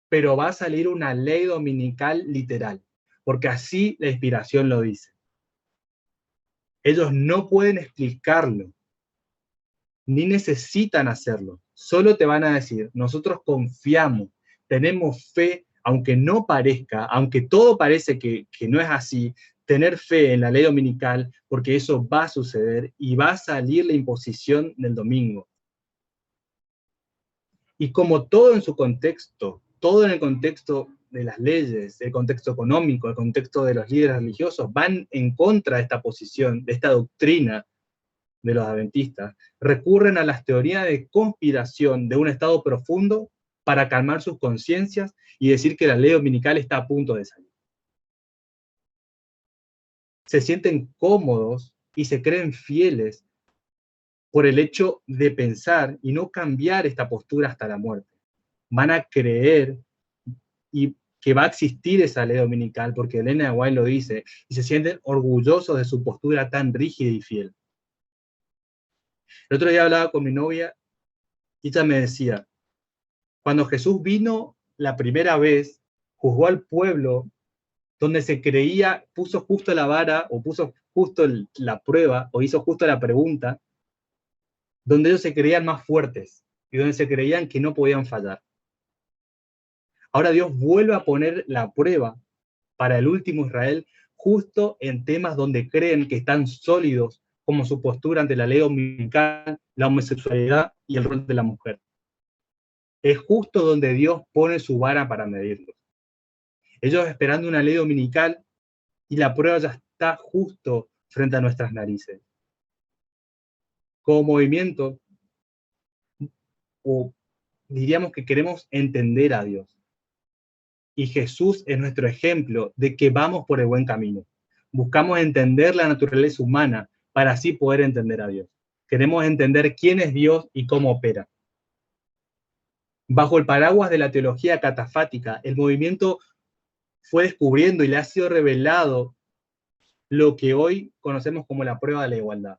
pero va a salir una ley dominical literal, porque así la inspiración lo dice. Ellos no pueden explicarlo, ni necesitan hacerlo. Solo te van a decir, nosotros confiamos, tenemos fe, aunque no parezca, aunque todo parece que no es así, tener fe en la ley dominical, porque eso va a suceder y va a salir la imposición del domingo. Y como todo en su contexto, todo en el contexto de las leyes, el contexto económico, el contexto de los líderes religiosos, van en contra de esta posición, de esta doctrina de los adventistas, recurren a las teorías de conspiración de un estado profundo para calmar sus conciencias y decir que la ley dominical está a punto de salir. Se sienten cómodos y se creen fieles por el hecho de pensar y no cambiar esta postura hasta la muerte. Van a creer y que va a existir esa ley dominical, porque Elena White lo dice, y se sienten orgullosos de su postura tan rígida y fiel. El otro día hablaba con mi novia y ella me decía, cuando Jesús vino la primera vez, juzgó al pueblo donde se creía, puso justo la vara, o puso justo la prueba, o hizo justo la pregunta, donde ellos se creían más fuertes, y donde se creían que no podían fallar. Ahora Dios vuelve a poner la prueba para el último Israel, justo en temas donde creen que están sólidos, como su postura ante la ley dominical, la homosexualidad y el rol de la mujer. Es justo donde Dios pone su vara para medirlos. Ellos esperando una ley dominical y la prueba ya está justo frente a nuestras narices. Como movimiento, o diríamos que queremos entender a Dios. Y Jesús es nuestro ejemplo de que vamos por el buen camino. Buscamos entender la naturaleza humana para así poder entender a Dios. Queremos entender quién es Dios y cómo opera. Bajo el paraguas de la teología catafática, el movimiento fue descubriendo y le ha sido revelado lo que hoy conocemos como la prueba de la igualdad.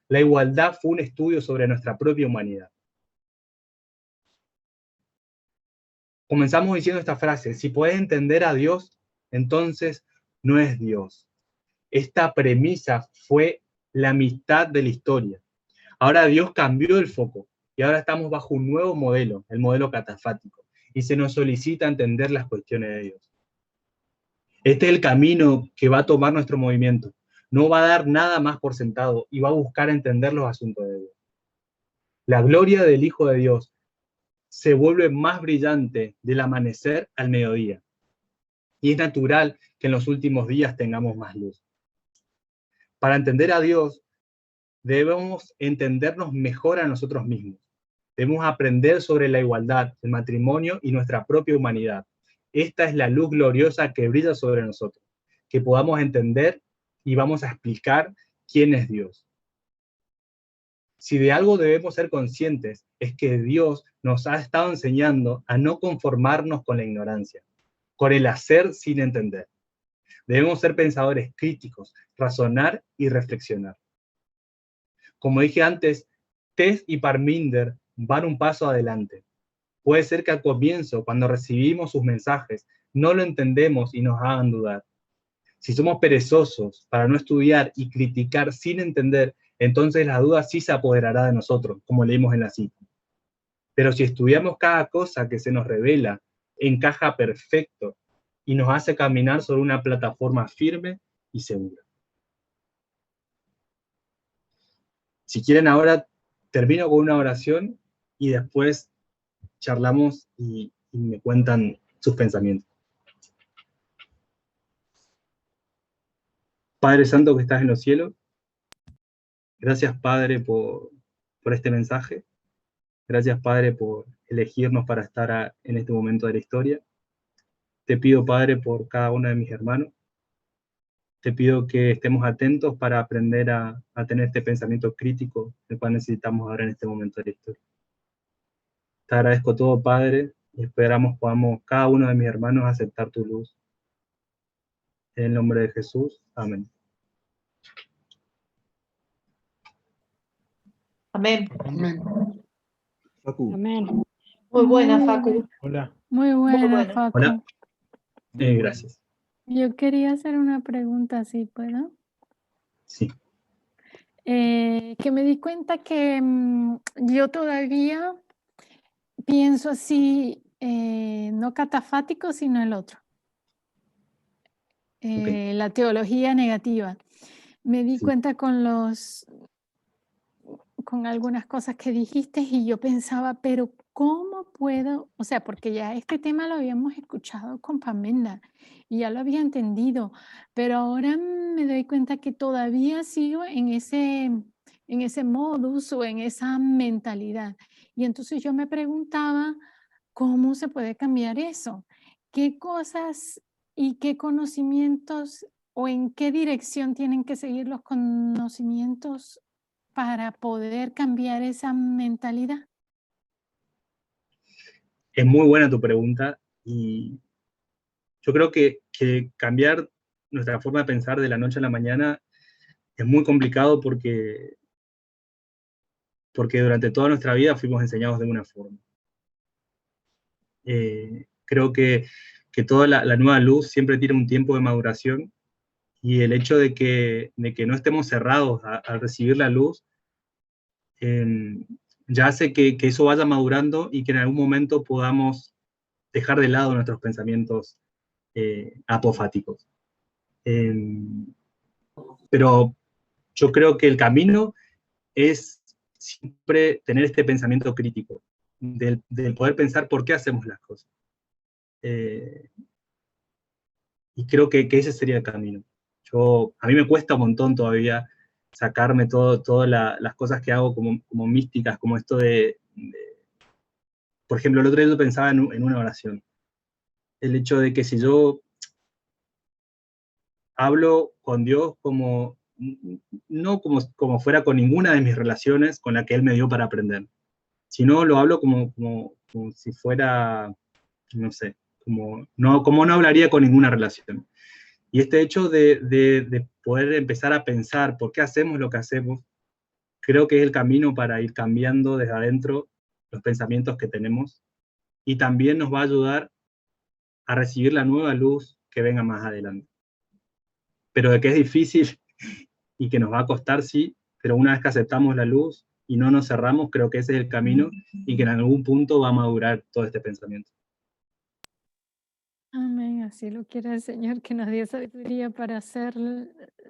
La igualdad fue un estudio sobre nuestra propia humanidad. Comenzamos diciendo esta frase, si puedes entender a Dios, entonces no es Dios. Esta premisa fue la mitad de la historia. Ahora Dios cambió el foco y ahora estamos bajo un nuevo modelo, el modelo catafático, y se nos solicita entender las cuestiones de Dios. Este es el camino que va a tomar nuestro movimiento. No va a dar nada más por sentado y va a buscar entender los asuntos de Dios. La gloria del Hijo de Dios se vuelve más brillante del amanecer al mediodía. Y es natural que en los últimos días tengamos más luz. Para entender a Dios, debemos entendernos mejor a nosotros mismos. Debemos aprender sobre la igualdad, el matrimonio y nuestra propia humanidad. Esta es la luz gloriosa que brilla sobre nosotros, que podamos entender y vamos a explicar quién es Dios. Si de algo debemos ser conscientes, es que Dios nos ha estado enseñando a no conformarnos con la ignorancia, con el hacer sin entender. Debemos ser pensadores críticos, razonar y reflexionar. Como dije antes, Tess y Parminder van un paso adelante. Puede ser que al comienzo, cuando recibimos sus mensajes, no lo entendemos y nos hagan dudar. Si somos perezosos para no estudiar y criticar sin entender, entonces la duda sí se apoderará de nosotros, como leímos en la cita. Pero si estudiamos cada cosa que se nos revela, encaja perfecto y nos hace caminar sobre una plataforma firme y segura. Si quieren ahora termino con una oración y después charlamos y me cuentan sus pensamientos. Padre Santo que estás en los cielos, gracias Padre por este mensaje. Gracias Padre por elegirnos para estar en este momento de la historia. Te pido Padre por cada uno de mis hermanos. Te pido que estemos atentos para aprender a tener este pensamiento crítico, el cual necesitamos ahora en este momento de la historia. Te agradezco todo, Padre, y esperamos podamos cada uno de mis hermanos aceptar tu luz. En el nombre de Jesús. Amén. Amén. Amén. Facu. Amén. Muy buena, Facu. Hola. Muy buena, buena. Facu. Hola. Gracias. Yo quería hacer una pregunta, ¿sí puedo? Sí. Que me di cuenta que yo todavía pienso así, no catafático, sino el otro. Okay. La teología negativa. Me di cuenta con algunas cosas que dijiste y yo pensaba, pero ¿cómo puedo? O sea, porque ya este tema lo habíamos escuchado con Pamela y ya lo había entendido, pero ahora me doy cuenta que todavía sigo en ese modus o en esa mentalidad. Y entonces yo me preguntaba, ¿cómo se puede cambiar eso? ¿Qué cosas y qué conocimientos o en qué dirección tienen que seguir los conocimientos para poder cambiar esa mentalidad? Es muy buena tu pregunta y yo creo que cambiar nuestra forma de pensar de la noche a la mañana es muy complicado porque durante toda nuestra vida fuimos enseñados de una forma. Creo que toda la nueva luz siempre tiene un tiempo de maduración y el hecho de que no estemos cerrados a recibir la luz eh, ya hace que eso vaya madurando y que en algún momento podamos dejar de lado nuestros pensamientos apofáticos. Eh, pero yo creo que el camino es siempre tener este pensamiento crítico, del poder pensar por qué hacemos las cosas. Y creo que ese sería el camino. A mí me cuesta un montón todavía sacarme todas las cosas que hago como místicas, como esto por ejemplo, el otro día yo pensaba en una oración. El hecho de que si yo hablo con Dios no como fuera con ninguna de mis relaciones con la que Él me dio para aprender, sino lo hablo como si fuera, no sé, como no hablaría con ninguna relación. Y este hecho de poder empezar a pensar por qué hacemos lo que hacemos, creo que es el camino para ir cambiando desde adentro los pensamientos que tenemos y también nos va a ayudar a recibir la nueva luz que venga más adelante. Pero de que es difícil y que nos va a costar, sí, pero una vez que aceptamos la luz y no nos cerramos, creo que ese es el camino y que en algún punto va a madurar todo este pensamiento. Amén, así lo quiere el Señor, que nos dé sabiduría para hacer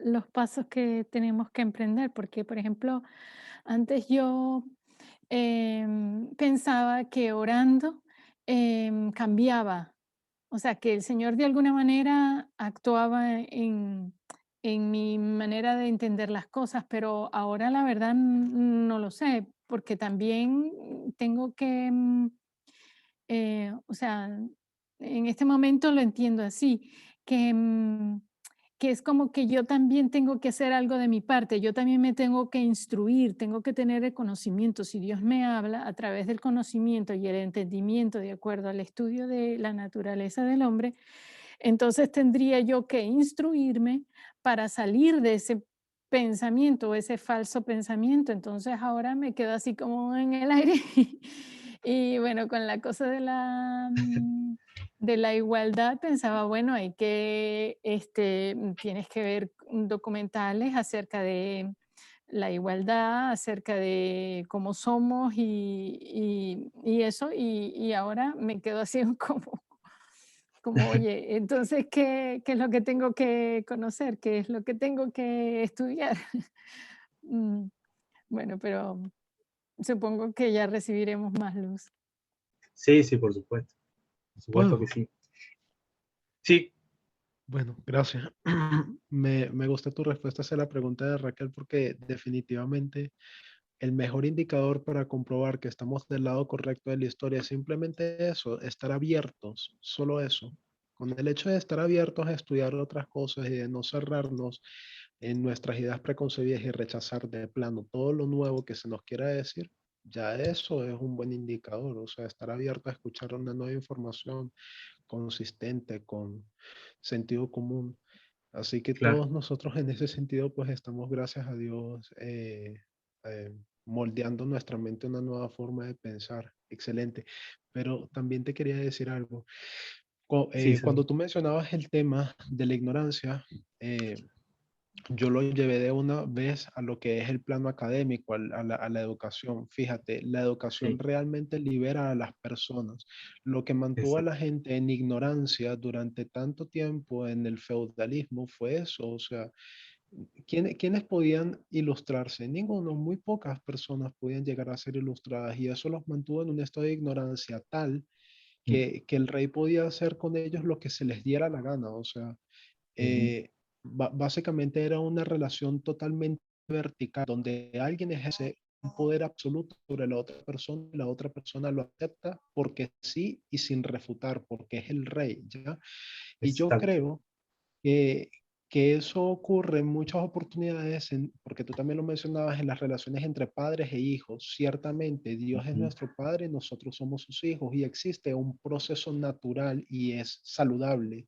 los pasos que tenemos que emprender, porque, por ejemplo, antes yo pensaba que orando cambiaba, o sea, que el Señor de alguna manera actuaba en mi manera de entender las cosas, pero ahora la verdad no lo sé, porque también tengo que, o sea, en este momento lo entiendo así, que, que es como que yo también tengo que hacer algo de mi parte, yo también me tengo que instruir, tengo que tener el conocimiento. Si Dios me habla a través del conocimiento y el entendimiento de acuerdo al estudio de la naturaleza del hombre, entonces tendría yo que instruirme para salir de ese pensamiento, ese falso pensamiento. Entonces ahora me quedo así como en el aire. Y bueno, con la cosa de la igualdad pensaba, bueno, hay que, tienes que ver documentales acerca de la igualdad, acerca de cómo somos y eso, y ahora me quedo así como, oye, entonces, ¿qué es lo que tengo que conocer? ¿Qué es lo que tengo que estudiar? Mm, bueno, pero supongo que ya recibiremos más luz. Sí, sí, por supuesto. Por supuesto que ¿Puedo? sí. Sí, Bueno, gracias. Me gusta tu respuesta hacia la pregunta de Raquel porque definitivamente el mejor indicador para comprobar que estamos del lado correcto de la historia es simplemente eso, estar abiertos, solo eso. Con el hecho de estar abiertos a estudiar otras cosas y de no cerrarnos en nuestras ideas preconcebidas y rechazar de plano todo lo nuevo que se nos quiera decir, ya eso es un buen indicador. O sea, estar abierto a escuchar una nueva información consistente, con sentido común. Así que claro. todos nosotros en ese sentido, pues estamos, gracias a Dios, eh, moldeando nuestra mente una nueva forma de pensar. Excelente. Pero también te quería decir algo. Sí, sí. Cuando tú mencionabas el tema de la ignorancia, yo lo llevé de una vez a lo que es el plano académico, a la educación. Fíjate, la educación Sí, realmente libera a las personas. Lo que mantuvo a la exacto. gente en ignorancia durante tanto tiempo en el feudalismo fue eso. O sea, ¿quiénes podían ilustrarse? Ninguno, muy pocas personas podían llegar a ser ilustradas y eso los mantuvo en un estado de ignorancia tal Mm, que el rey podía hacer con ellos lo que se les diera la gana. O sea, ujú. eh, básicamente era una relación totalmente vertical, donde alguien ejerce un poder absoluto sobre la otra persona lo acepta porque sí y sin refutar, porque es el rey, ¿ya? Y yo Exacto. creo que que eso ocurre en muchas oportunidades, porque tú también lo mencionabas, en las relaciones entre padres e hijos. Ciertamente, Dios es nuestro Padre, nosotros somos sus hijos, y existe un proceso natural y es saludable,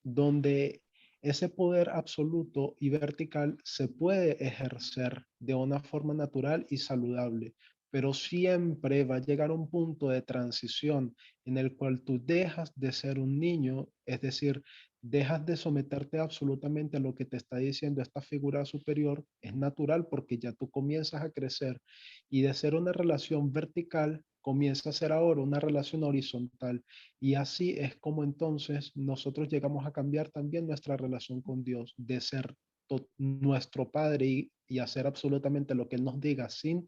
donde ese poder absoluto y vertical se puede ejercer de una forma natural y saludable, pero siempre va a llegar un punto de transición en el cual tú dejas de ser un niño, es decir, dejas de someterte absolutamente a lo que te está diciendo esta figura superior. Es natural porque ya tú comienzas a crecer, y de ser una relación vertical comienza a ser ahora una relación horizontal. Y así es como entonces nosotros llegamos a cambiar también nuestra relación con Dios, de ser nuestro Padre y hacer absolutamente lo que Él nos diga sin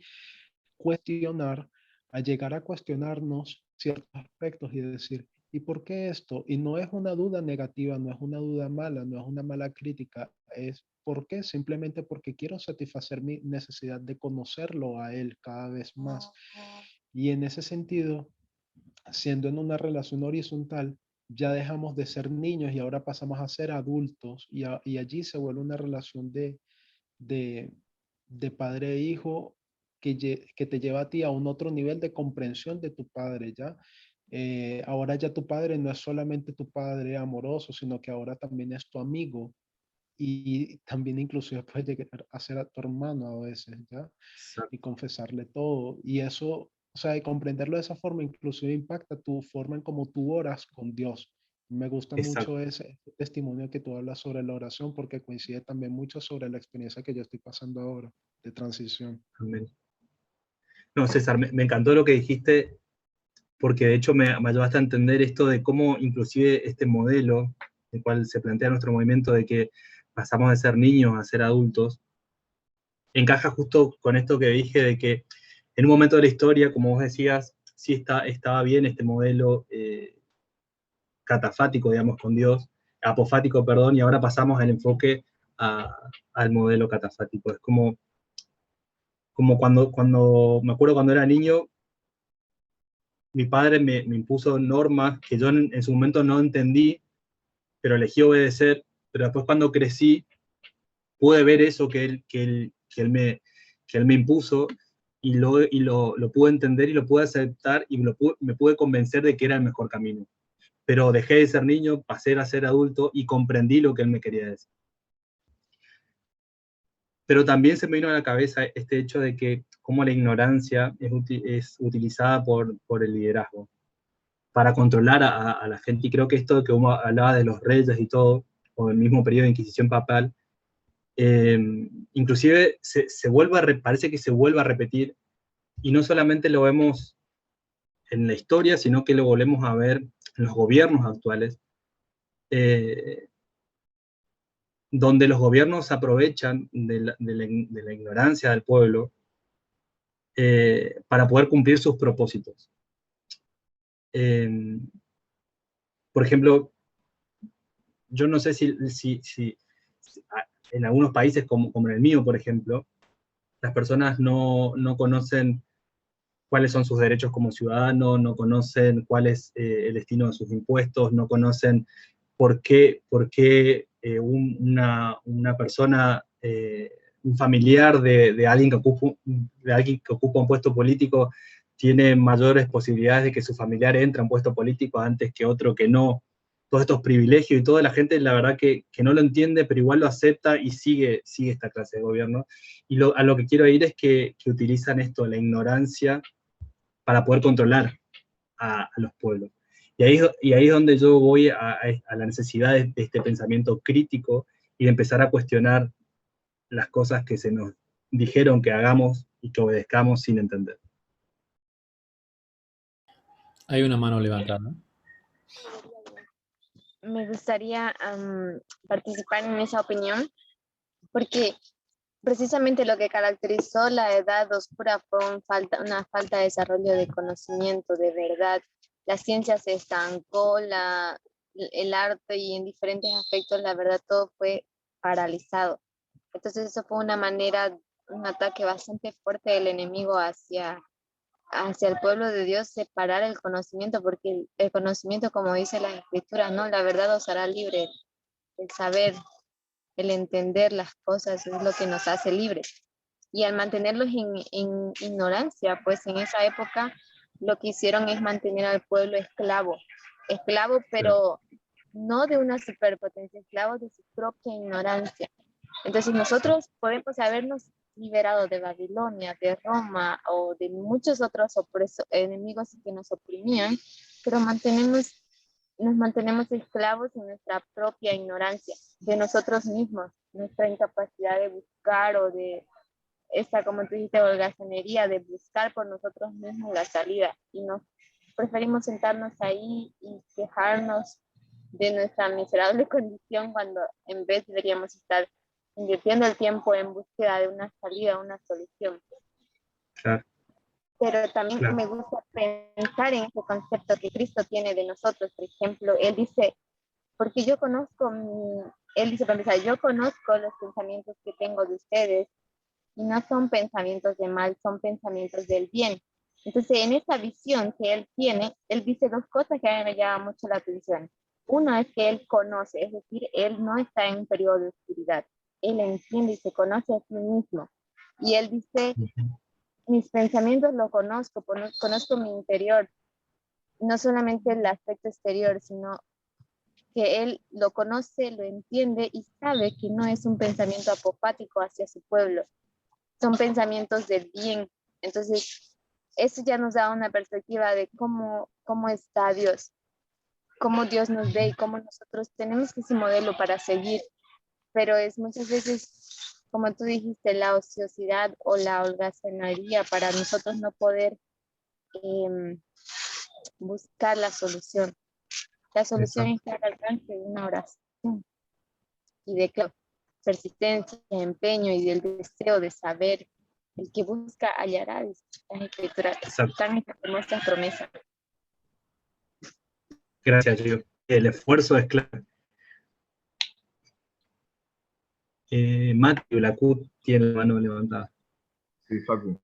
cuestionar, a llegar a cuestionarnos ciertos aspectos y decir, ¿y por qué esto? Y no es una duda negativa, no es una duda mala, no es una mala crítica, es ¿por qué? Simplemente porque quiero satisfacer mi necesidad de conocerlo a Él cada vez más. Y en ese sentido, siendo en una relación horizontal, ya dejamos de ser niños y ahora pasamos a ser adultos, y allí se vuelve una relación de, de padre e hijo que te lleva a ti a un otro nivel de comprensión de tu padre, ¿ya? Ahora ya tu padre no es solamente tu padre amoroso, sino que ahora también es tu amigo, y también inclusive puedes llegar a ser a tu hermano a veces, ¿ya? Y confesarle todo. Y eso, o sea, y comprenderlo de esa forma inclusive impacta tu forma en cómo tú oras con Dios. Me gusta Exacto. mucho ese testimonio que tú hablas sobre la oración, porque coincide también mucho sobre la experiencia que yo estoy pasando ahora de transición. Amén. No, César, me encantó lo que dijiste, porque de hecho me ayudaste a entender esto de cómo inclusive este modelo, el cual se plantea nuestro movimiento de que pasamos de ser niños a ser adultos, encaja justo con esto que dije de que en un momento de la historia, como vos decías, sí estaba bien este modelo catafático, digamos, con Dios, apofático, perdón, y ahora pasamos el enfoque al modelo catafático. Es como cuando, me acuerdo cuando era niño, mi padre me impuso normas que yo en su momento no entendí, pero elegí obedecer, pero después cuando crecí, pude ver eso que él me impuso, y lo pude entender y lo pude aceptar, y me pude convencer de que era el mejor camino. Pero dejé de ser niño, pasé a ser adulto y comprendí lo que él me quería decir. Pero también se me vino a la cabeza este hecho de que cómo la ignorancia es utilizada por el liderazgo para controlar a la gente. Y creo que esto que uno hablaba de los reyes y todo, o el mismo periodo de Inquisición papal, inclusive parece que se vuelve a repetir, y no solamente lo vemos en la historia, sino que lo volvemos a ver en los gobiernos actuales, eh, donde los gobiernos se aprovechan de la ignorancia del pueblo para poder cumplir sus propósitos. Por ejemplo, yo no sé si en algunos países como en el mío, por ejemplo, las personas no conocen cuáles son sus derechos como ciudadanos, no conocen cuál es el destino de sus impuestos, no conocen por qué una persona, un familiar de alguien que ocupa un puesto político tiene mayores posibilidades de que su familiar entre a un puesto político antes que otro que no. Todos estos privilegios y toda la gente, la verdad que no lo entiende, pero igual lo acepta y sigue esta clase de gobierno. Y a lo que quiero ir es que utilizan esto, la ignorancia, para poder controlar a los pueblos. Y ahí es donde yo voy a la necesidad de este pensamiento crítico y de empezar a cuestionar las cosas que se nos dijeron que hagamos y que obedezcamos sin entender. Hay una mano levantada. Me gustaría participar en esa opinión porque precisamente lo que caracterizó la edad oscura fue una falta de desarrollo de conocimiento, de verdad. La ciencia se estancó, el arte y en diferentes aspectos, la verdad, todo fue paralizado. Entonces eso fue una manera, un ataque bastante fuerte del enemigo hacia el pueblo de Dios, separar el conocimiento, porque el conocimiento, como dice la escritura, ¿no? La verdad os hará libre, el saber el entender las cosas es lo que nos hace libres. Y al mantenerlos en ignorancia, pues en esa época lo que hicieron es mantener al pueblo esclavo, pero no de una superpotencia, esclavo de su propia ignorancia. Entonces nosotros podemos habernos liberado de Babilonia, de Roma o de muchos otros enemigos que nos oprimían, pero nos mantenemos esclavos en nuestra propia ignorancia de nosotros mismos, nuestra incapacidad de buscar o de esta, como tú dijiste, holgazanería, de buscar por nosotros mismos la salida, y nos preferimos sentarnos ahí y quejarnos de nuestra miserable condición cuando en vez deberíamos estar invirtiendo el tiempo en búsqueda de una salida, una solución. Claro. Pero también me gusta pensar en ese concepto que Cristo tiene de nosotros. Por ejemplo, Él dice, porque Él dice, para empezar, yo conozco los pensamientos que tengo de ustedes, y no son pensamientos de mal, son pensamientos del bien. Entonces, en esa visión que Él tiene, Él dice dos cosas que a mí me llaman mucho la atención. Uno es que Él conoce, es decir, Él no está en un periodo de oscuridad. Él entiende y se conoce a sí mismo. Y Él dice, mis pensamientos lo conozco, conozco mi interior, no solamente el aspecto exterior, sino que Él lo conoce, lo entiende y sabe que no es un pensamiento apopático hacia su pueblo, son pensamientos del bien. Entonces, eso ya nos da una perspectiva de cómo está Dios, cómo Dios nos ve y cómo nosotros tenemos ese modelo para seguir. Pero es muchas veces, como tú dijiste, la ociosidad o la holgazanería para nosotros no poder buscar la solución. La solución está al alcance de una oración y de persistencia, empeño y del deseo de saber. El que busca hallará, dice la Escritura. Están estas hermosas promesas. Gracias, Gio. El esfuerzo es clave. Matthew, la CUT tiene la mano levantada. Sí, Facu.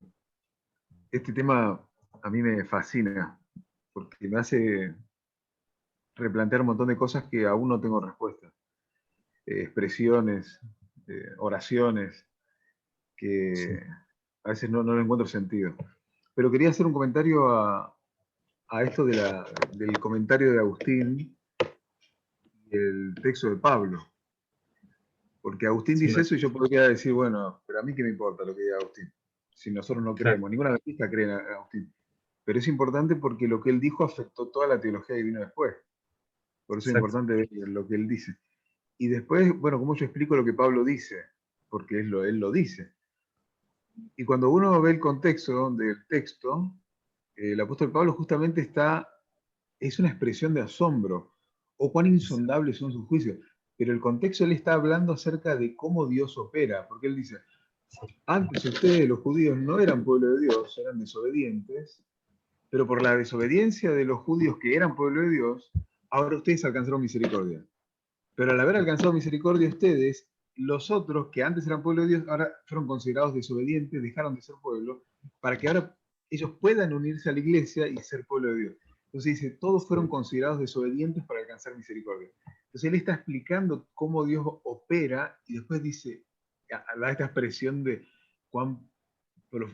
Este tema a mí me fascina, porque me hace replantear un montón de cosas que aún no tengo respuesta. Expresiones, oraciones, que a veces no le encuentro sentido. Pero quería hacer un comentario a esto del comentario de Agustín y el texto de Pablo. Porque Agustín dice eso y yo podría decir, bueno, pero a mí qué me importa lo que diga Agustín, si nosotros no creemos, ninguna baptista cree en Agustín. Pero es importante porque lo que él dijo afectó toda la teología que vino después. Por eso es importante ver lo que él dice. Y después, bueno, ¿cómo yo explico lo que Pablo dice? Porque él lo dice. Y cuando uno ve el contexto del texto, el apóstol Pablo justamente es una expresión de asombro, o cuán insondables son sus juicios. Pero el contexto, él está hablando acerca de cómo Dios opera, porque él dice, antes ustedes, los judíos, no eran pueblo de Dios, eran desobedientes, pero por la desobediencia de los judíos que eran pueblo de Dios, ahora ustedes alcanzaron misericordia. Pero al haber alcanzado misericordia ustedes, los otros que antes eran pueblo de Dios, ahora fueron considerados desobedientes, dejaron de ser pueblo, para que ahora ellos puedan unirse a la iglesia y ser pueblo de Dios. Entonces dice, todos fueron considerados desobedientes para alcanzar misericordia. Entonces él está explicando cómo Dios opera y después dice, da esta expresión de cuán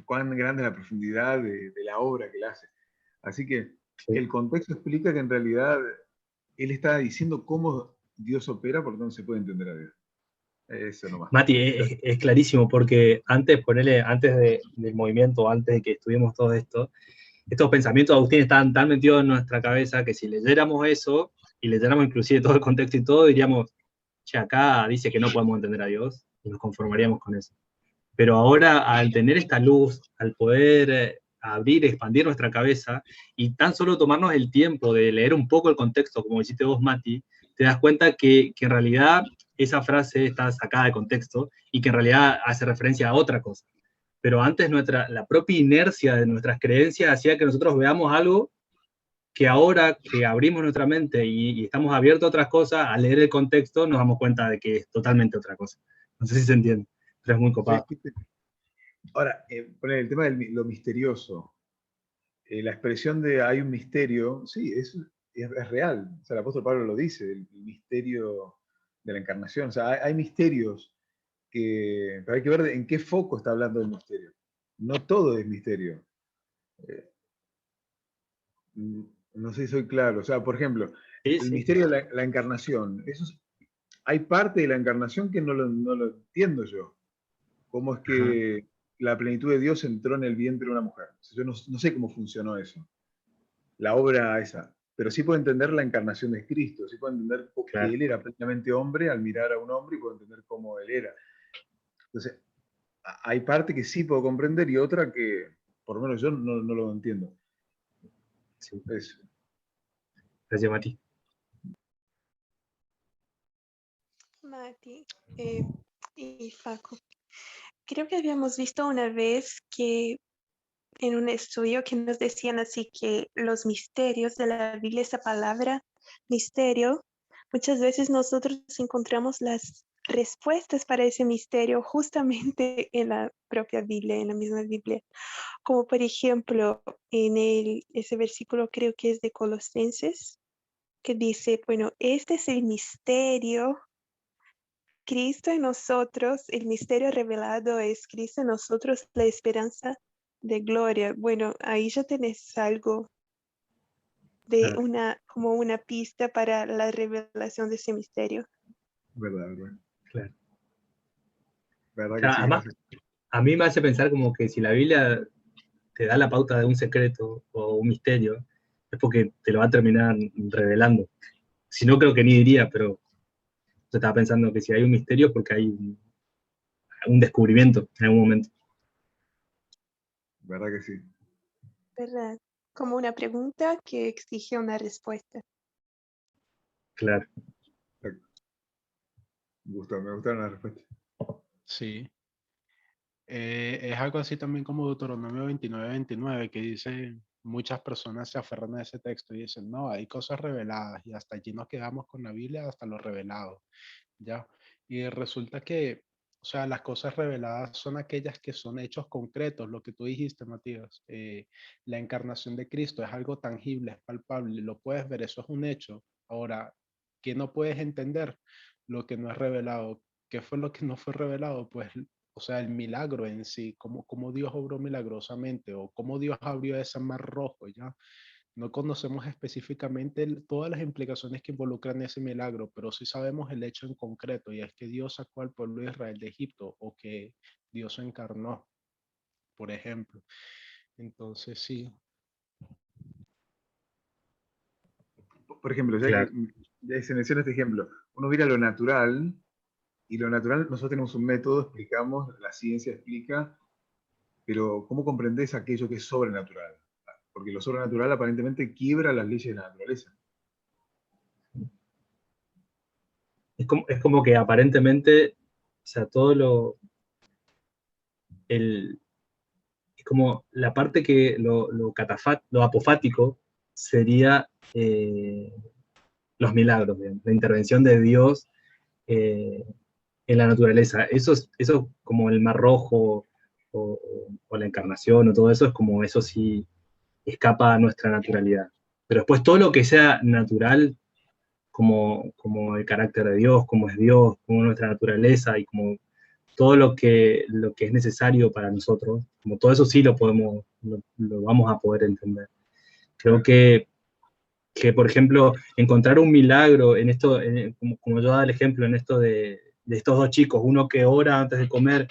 grande es la profundidad de la obra que él hace. Así que el contexto explica que en realidad él está diciendo cómo Dios opera, por lo tanto se puede entender a Dios. Eso nomás. Mati, es clarísimo, porque antes del movimiento, antes de que estudiemos todo esto, estos pensamientos de Agustín estaban tan metidos en nuestra cabeza que si leyéramos eso, y leyéramos inclusive todo el contexto y todo, diríamos, che, acá dice que no podemos entender a Dios, y nos conformaríamos con eso. Pero ahora, al tener esta luz, al poder abrir, expandir nuestra cabeza, y tan solo tomarnos el tiempo de leer un poco el contexto, como hiciste vos, Mati, te das cuenta que en realidad esa frase está sacada de contexto, y que en realidad hace referencia a otra cosa. Pero antes la propia inercia de nuestras creencias hacía que nosotros veamos algo que ahora que abrimos nuestra mente y estamos abiertos a otras cosas, al leer el contexto nos damos cuenta de que es totalmente otra cosa. No sé si se entiende, pero es muy copado. Ahora, poner el tema de lo misterioso. La expresión de hay un misterio, sí, es real. O sea, el apóstol Pablo lo dice, el misterio de la encarnación. O sea, hay misterios pero hay que ver en qué foco está hablando el misterio. No todo es misterio. No sé si soy claro. O sea, por ejemplo, Sí, el sí. misterio de la encarnación. Hay parte de la encarnación que no lo entiendo yo. ¿Cómo es que la plenitud de Dios entró en el vientre de una mujer? Yo no sé cómo funcionó eso. La obra esa. Pero sí puedo entender la encarnación de Cristo. Sí puedo entender Claro. que Él era plenamente hombre al mirar a un hombre y puedo entender cómo Él era. Entonces, hay parte que sí puedo comprender y otra que, por lo menos yo no lo entiendo. Sí. Eso. Gracias, Mati. Mati y Facu, creo que habíamos visto una vez que en un estudio que nos decían así que los misterios de la Biblia, esa palabra misterio, muchas veces nosotros encontramos las respuestas para ese misterio justamente en la propia Biblia, en la misma Biblia. Como por ejemplo, en ese versículo creo que es de Colosenses, que dice, bueno, este es el misterio, Cristo en nosotros, el misterio revelado es Cristo en nosotros, la esperanza de gloria. Bueno, ahí ya tenés algo de Claro. como una pista para la revelación de ese misterio. Verdad. Claro. Verdad que Claro, sí, además, gracias. a mí me hace pensar como que si la Biblia te da la pauta de un secreto o un misterio, es porque te lo va a terminar revelando. Si no, creo que ni diría, pero yo estaba pensando que si hay un misterio es porque hay un descubrimiento en algún momento. Verdad que sí. ¿Verdad? Como una pregunta que exige una respuesta. Claro. Me gustaron las respuestas. Sí. Es algo así también como Deuteronomio 29:29, que dice, muchas personas se aferran a ese texto y dicen, no, hay cosas reveladas y hasta allí nos quedamos con la Biblia, hasta lo revelado, ¿ya? Y resulta que, o sea, las cosas reveladas son aquellas que son hechos concretos, lo que tú dijiste, Matías. La encarnación de Cristo es algo tangible, es palpable, lo puedes ver, eso es un hecho. Ahora, ¿qué no puedes entender? Lo que no es revelado. ¿Qué fue lo que no fue revelado? Pues, o sea, el milagro en sí, cómo Dios obró milagrosamente o cómo Dios abrió ese mar rojo, ¿ya? No conocemos específicamente todas las implicaciones que involucran ese milagro, pero sí sabemos el hecho en concreto, y es que Dios sacó al pueblo de Israel de Egipto, o que Dios se encarnó, por ejemplo. Entonces, sí. Por ejemplo, Claro. ya se menciona este ejemplo, uno mira lo natural, y lo natural, nosotros tenemos un método, explicamos, la ciencia explica, pero ¿cómo comprendés aquello que es sobrenatural? Porque lo sobrenatural aparentemente quiebra las leyes de la naturaleza. Es como que aparentemente, o sea, es como la parte que lo apofático sería los milagros, la intervención de Dios en la naturaleza. Eso como el mar rojo o la encarnación o todo eso, es como eso sí escapa a nuestra naturalidad. Pero después todo lo que sea natural, como el carácter de Dios, como es Dios, como nuestra naturaleza y como todo lo que es necesario para nosotros, como todo eso sí lo vamos a poder entender. Creo que por ejemplo, encontrar un milagro en esto, como yo daba el ejemplo, en esto de estos dos chicos, uno que ora antes de comer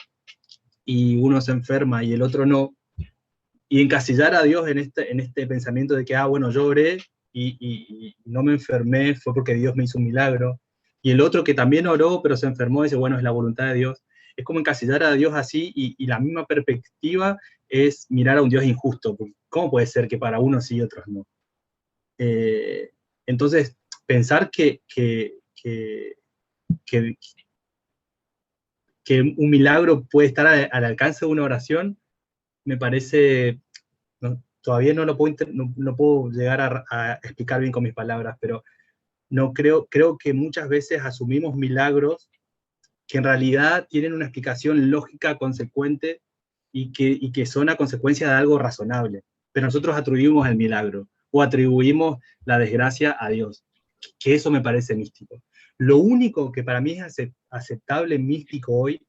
y uno se enferma y el otro no, y encasillar a Dios en este pensamiento de que, bueno, yo oré y no me enfermé, fue porque Dios me hizo un milagro, y el otro que también oró pero se enfermó, dice, bueno, es la voluntad de Dios. Es como encasillar a Dios así, y la misma perspectiva es mirar a un Dios injusto, porque ¿cómo puede ser que para unos sí y otros no? Entonces, pensar que un milagro puede estar al alcance de una oración, me parece, todavía no lo puedo llegar a explicar bien con mis palabras, pero no creo que muchas veces asumimos milagros que en realidad tienen una explicación lógica, consecuente, y que son a consecuencia de algo razonable. Pero nosotros atribuimos el milagro, o atribuimos la desgracia a Dios, que eso me parece místico. Lo único que para mí es aceptable, místico hoy,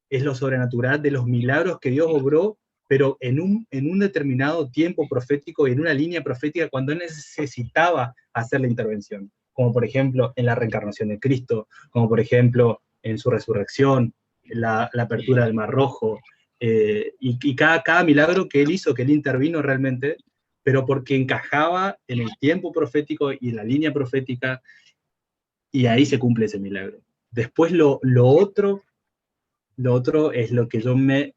es lo sobrenatural de los milagros que Dios obró, pero en un determinado tiempo profético y en una línea profética cuando Él necesitaba hacer la intervención, como por ejemplo en la reencarnación de Cristo, como por ejemplo en su resurrección, la apertura del Mar Rojo, y cada milagro que Él hizo, que Él intervino realmente, pero porque encajaba en el tiempo profético y en la línea profética, y ahí se cumple ese milagro. Después lo otro es lo que yo me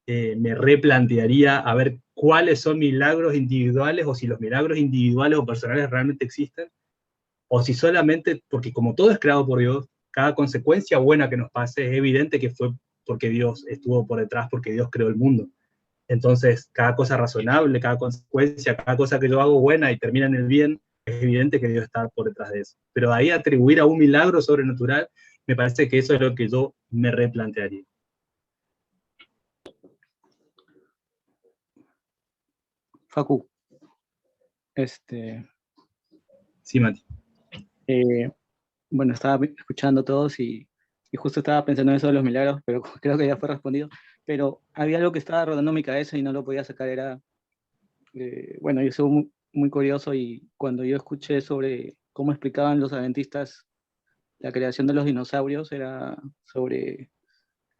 replantearía, a ver cuáles son milagros individuales, o si los milagros individuales o personales realmente existen, o si solamente, porque como todo es creado por Dios, cada consecuencia buena que nos pase es evidente que fue porque Dios estuvo por detrás, porque Dios creó el mundo. Entonces, cada cosa razonable, cada consecuencia, cada cosa que yo hago buena y termina en el bien, es evidente que Dios está por detrás de eso. Pero ahí atribuir a un milagro sobrenatural, me parece que eso es lo que yo me replantearía. Facu, Sí, Mati. bueno, estaba escuchando a todos y justo estaba pensando en eso de los milagros, pero creo que ya fue respondido. Pero había algo que estaba rodando en mi cabeza y no lo podía sacar, era, bueno, yo soy muy, muy curioso, y cuando yo escuché sobre cómo explicaban los adventistas la creación de los dinosaurios, era sobre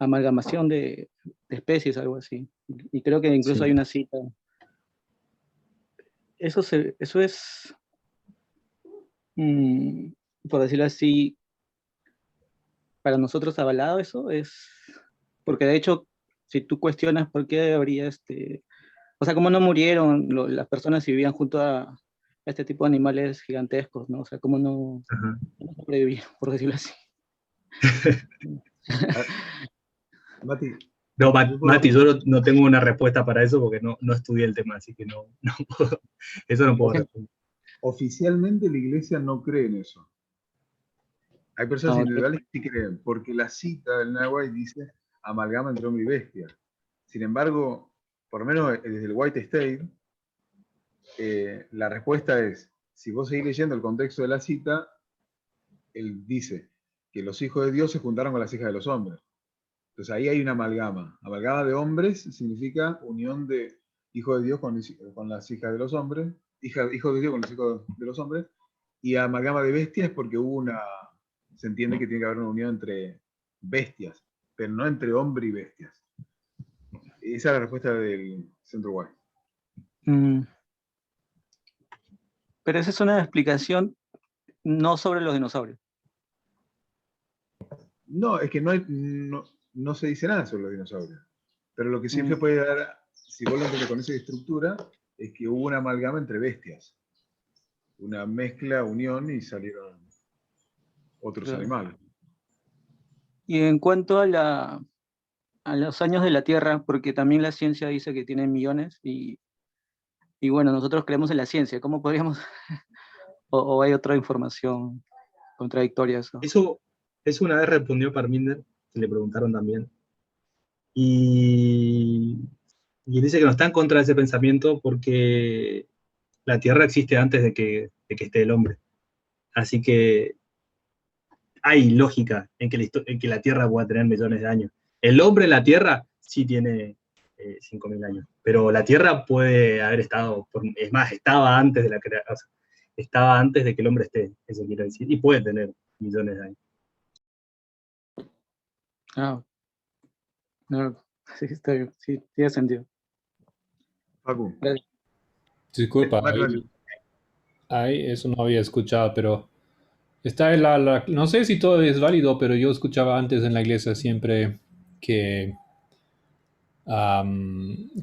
amalgamación de especies, algo así. Y creo que incluso Sí. hay una cita. Eso es, por decirlo así, para nosotros avalado. Eso es, porque de hecho, si tú cuestionas por qué habría o sea, cómo no murieron las personas si vivían junto a este tipo de animales gigantescos, ¿no? O sea, cómo no sobrevivieron, por decirlo así. Mati, No, Mati, yo no tengo una respuesta para eso porque no estudié el tema, así que no puedo, eso no puedo responder. oficialmente la iglesia no cree en eso. Hay personas Ah, ok. individuales que sí creen, porque la cita del Nahuatl dice amalgama entre hombre y bestia. Sin embargo, por lo menos desde el White State, la respuesta es, si vos seguís leyendo el contexto de la cita, él dice que los hijos de Dios se juntaron con las hijas de los hombres. Entonces ahí hay una amalgama. Amalgama de hombres significa unión de hijos de Dios con las hijas de los hombres, hijos de Dios con los hijos de los hombres, y amalgama de bestias porque se entiende que tiene que haber una unión entre bestias, pero no entre hombre y bestias. Esa es la respuesta del Centro White. Pero esa es una explicación no sobre los dinosaurios. No, es que no se dice nada sobre los dinosaurios. Pero lo que siempre puede dar, si vos lo entendés con esa estructura, es que hubo una amalgama entre bestias. Una mezcla, unión, y salieron otros animales. Y en cuanto a los años de la Tierra, porque también la ciencia dice que tiene millones, y bueno, nosotros creemos en la ciencia, ¿cómo podríamos? o hay otra información contradictoria a eso? Eso una vez respondió Parminder, que le preguntaron también. Y dice que no está en contra de ese pensamiento porque la Tierra existe antes de que esté el hombre. Así que hay lógica en que la Tierra pueda tener millones de años. El hombre en la Tierra sí tiene 5.000 años, pero la Tierra puede haber estado, es más, estaba antes de estaba antes de que el hombre esté, eso quiero decir, y puede tener millones de años. Ah, no, sí, está bien, sí, tiene sentido. Facu. Disculpa, ahí eso no había escuchado, pero está no sé si todo es válido, pero yo escuchaba antes en la iglesia siempre que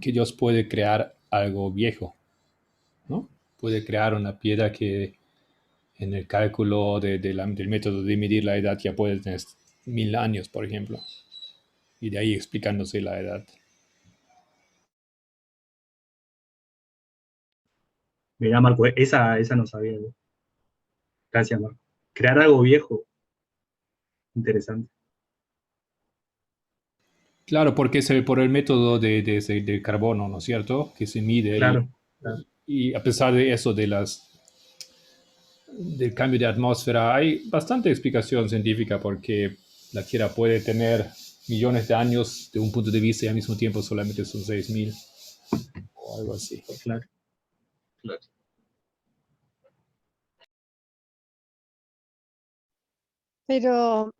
Dios puede crear algo viejo, ¿no? Puede crear una piedra que en el cálculo del método de medir la edad ya puede tener 1000 años, por ejemplo. Y de ahí explicándose la edad. Mirá, Marco, esa no sabía yo. Gracias, Marco. Crear algo viejo. Interesante. Claro, porque es por el método del carbono, ¿no es cierto? Que se mide. Claro. Y a pesar de eso, de del cambio de atmósfera. Hay bastante explicación científica porque la Tierra puede tener millones de años de un punto de vista y al mismo tiempo solamente son 6.000 o algo así. Claro. Claro. Pero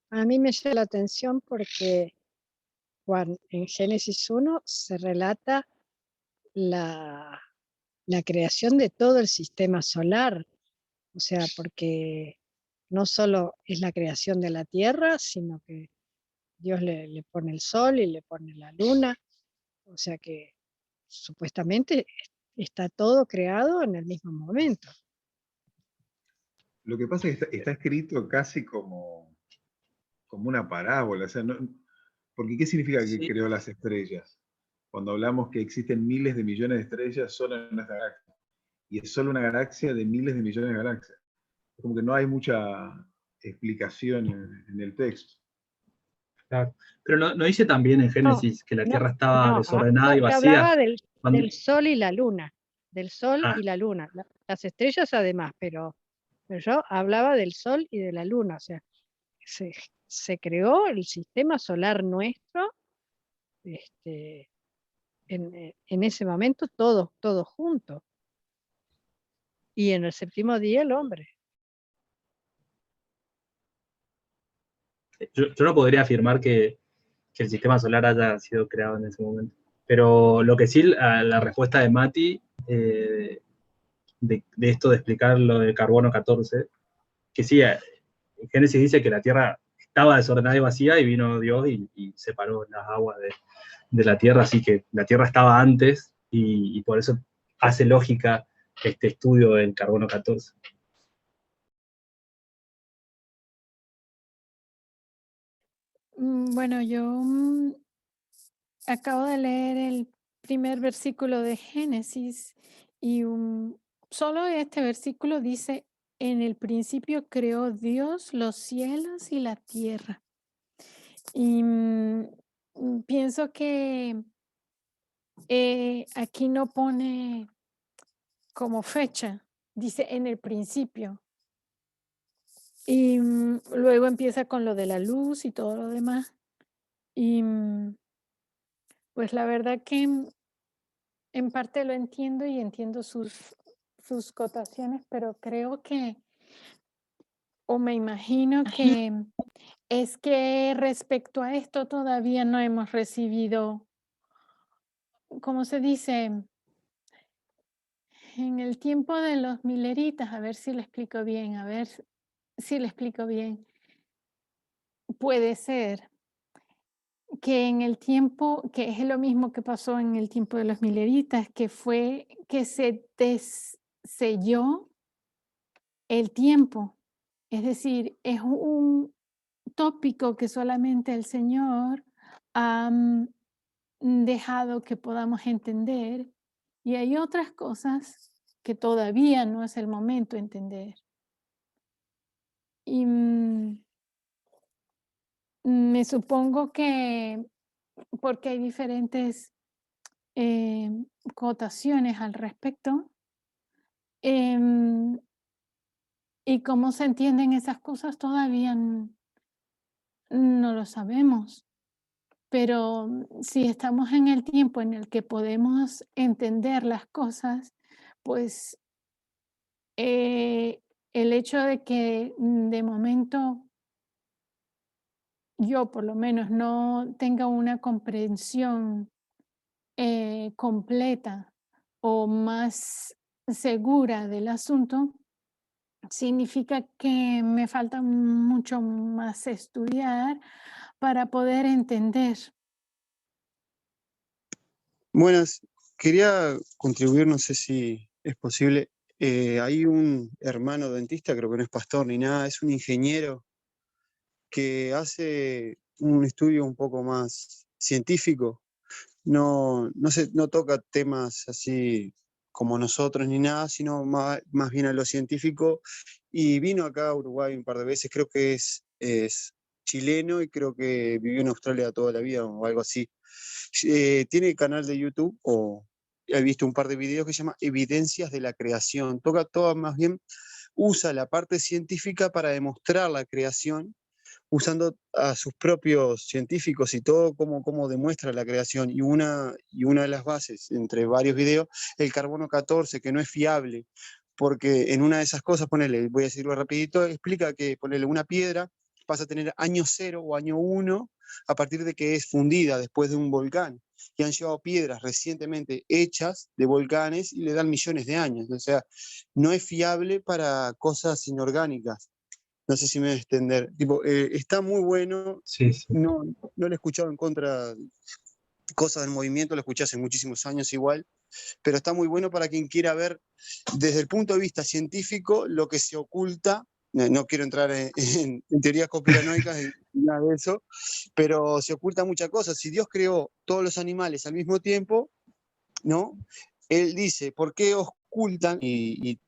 a mí me llama la atención porque en Génesis 1 se relata la creación de todo el sistema solar. O sea, porque no solo es la creación de la Tierra, sino que Dios le pone el sol y le pone la luna. O sea que supuestamente está todo creado en el mismo momento. Lo que pasa es que está escrito casi como una parábola. O sea, porque ¿qué significa que Sí. creó las estrellas? Cuando hablamos que existen miles de millones de estrellas solo en nuestra galaxia. Y es solo una galaxia de miles de millones de galaxias. Es como que no hay mucha explicación en el texto. Claro. Pero no dice también en Génesis que la Tierra estaba desordenada y Te vacía. hablaba del Cuando- sol y la luna, del sol Ah. y la luna. Las estrellas además, pero yo hablaba del sol y de la luna. O sea, se creó el sistema solar nuestro en ese momento, todos juntos. Y en el séptimo día el hombre. Yo no podría afirmar que el sistema solar haya sido creado en ese momento. Pero lo que sí, la respuesta de Mati, de esto de explicar lo del carbono 14, que sí, en Génesis dice que la Tierra estaba desordenada y vacía y vino Dios y separó las aguas de la Tierra, así que la Tierra estaba antes y por eso hace lógica este estudio del carbono 14. Bueno, yo acabo de leer el primer versículo de Génesis y solo este versículo dice, en el principio creó Dios los cielos y la tierra. Y pienso que aquí no pone como fecha, dice en el principio. Y luego empieza con lo de la luz y todo lo demás. Y pues la verdad que en parte lo entiendo y entiendo sus cotaciones, pero creo que, o me imagino que es que respecto a esto todavía no hemos recibido, ¿cómo se dice? En el tiempo de los mileritas, a ver si le explico bien, a ver si le explico bien. Puede ser que en el tiempo, que es lo mismo que pasó en el tiempo de los mileritas, que fue que se selló el tiempo. Es decir, es un tópico que solamente el Señor ha dejado que podamos entender y hay otras cosas que todavía no es el momento de entender. Y me supongo que porque hay diferentes cotaciones al respecto. Y cómo se entienden esas cosas todavía no lo sabemos. Pero si estamos en el tiempo en el que podemos entender las cosas, pues el hecho de que de momento yo por lo menos no tenga una comprensión completa o más segura del asunto, significa que me falta mucho más estudiar para poder entender. Buenas, quería contribuir, no sé si es posible. Hay un hermano dentista, creo que no es pastor ni nada, es un ingeniero que hace un estudio un poco más científico. No toca temas así como nosotros ni nada, sino más bien a lo científico. Y vino acá a Uruguay un par de veces, creo que es chileno y creo que vivió en Australia toda la vida o algo así. Tiene canal de YouTube o he visto un par de videos que se llama Evidencias de la Creación. Toca todo más bien usa la parte científica para demostrar la creación, usando a sus propios científicos y todo cómo demuestra la creación. Y una de las bases, entre varios videos, el carbono 14, que no es fiable, porque en una de esas cosas, ponele, voy a decirlo rapidito, explica que ponele una piedra pasa a tener año 0 o año 1 a partir de que es fundida después de un volcán. Y han llevado piedras recientemente hechas de volcanes y le dan millones de años. O sea, no es fiable para cosas inorgánicas. No sé si me voy a extender. Tipo, está muy bueno. Sí, sí. No lo he escuchado en contra cosas del movimiento, lo escuché hace muchísimos años igual, pero está muy bueno para quien quiera ver desde el punto de vista científico lo que se oculta. No quiero entrar en teorías conspiranoicas ni nada de eso, pero se oculta muchas cosas. Si Dios creó todos los animales al mismo tiempo, ¿no? Él dice, ¿por qué ocultan y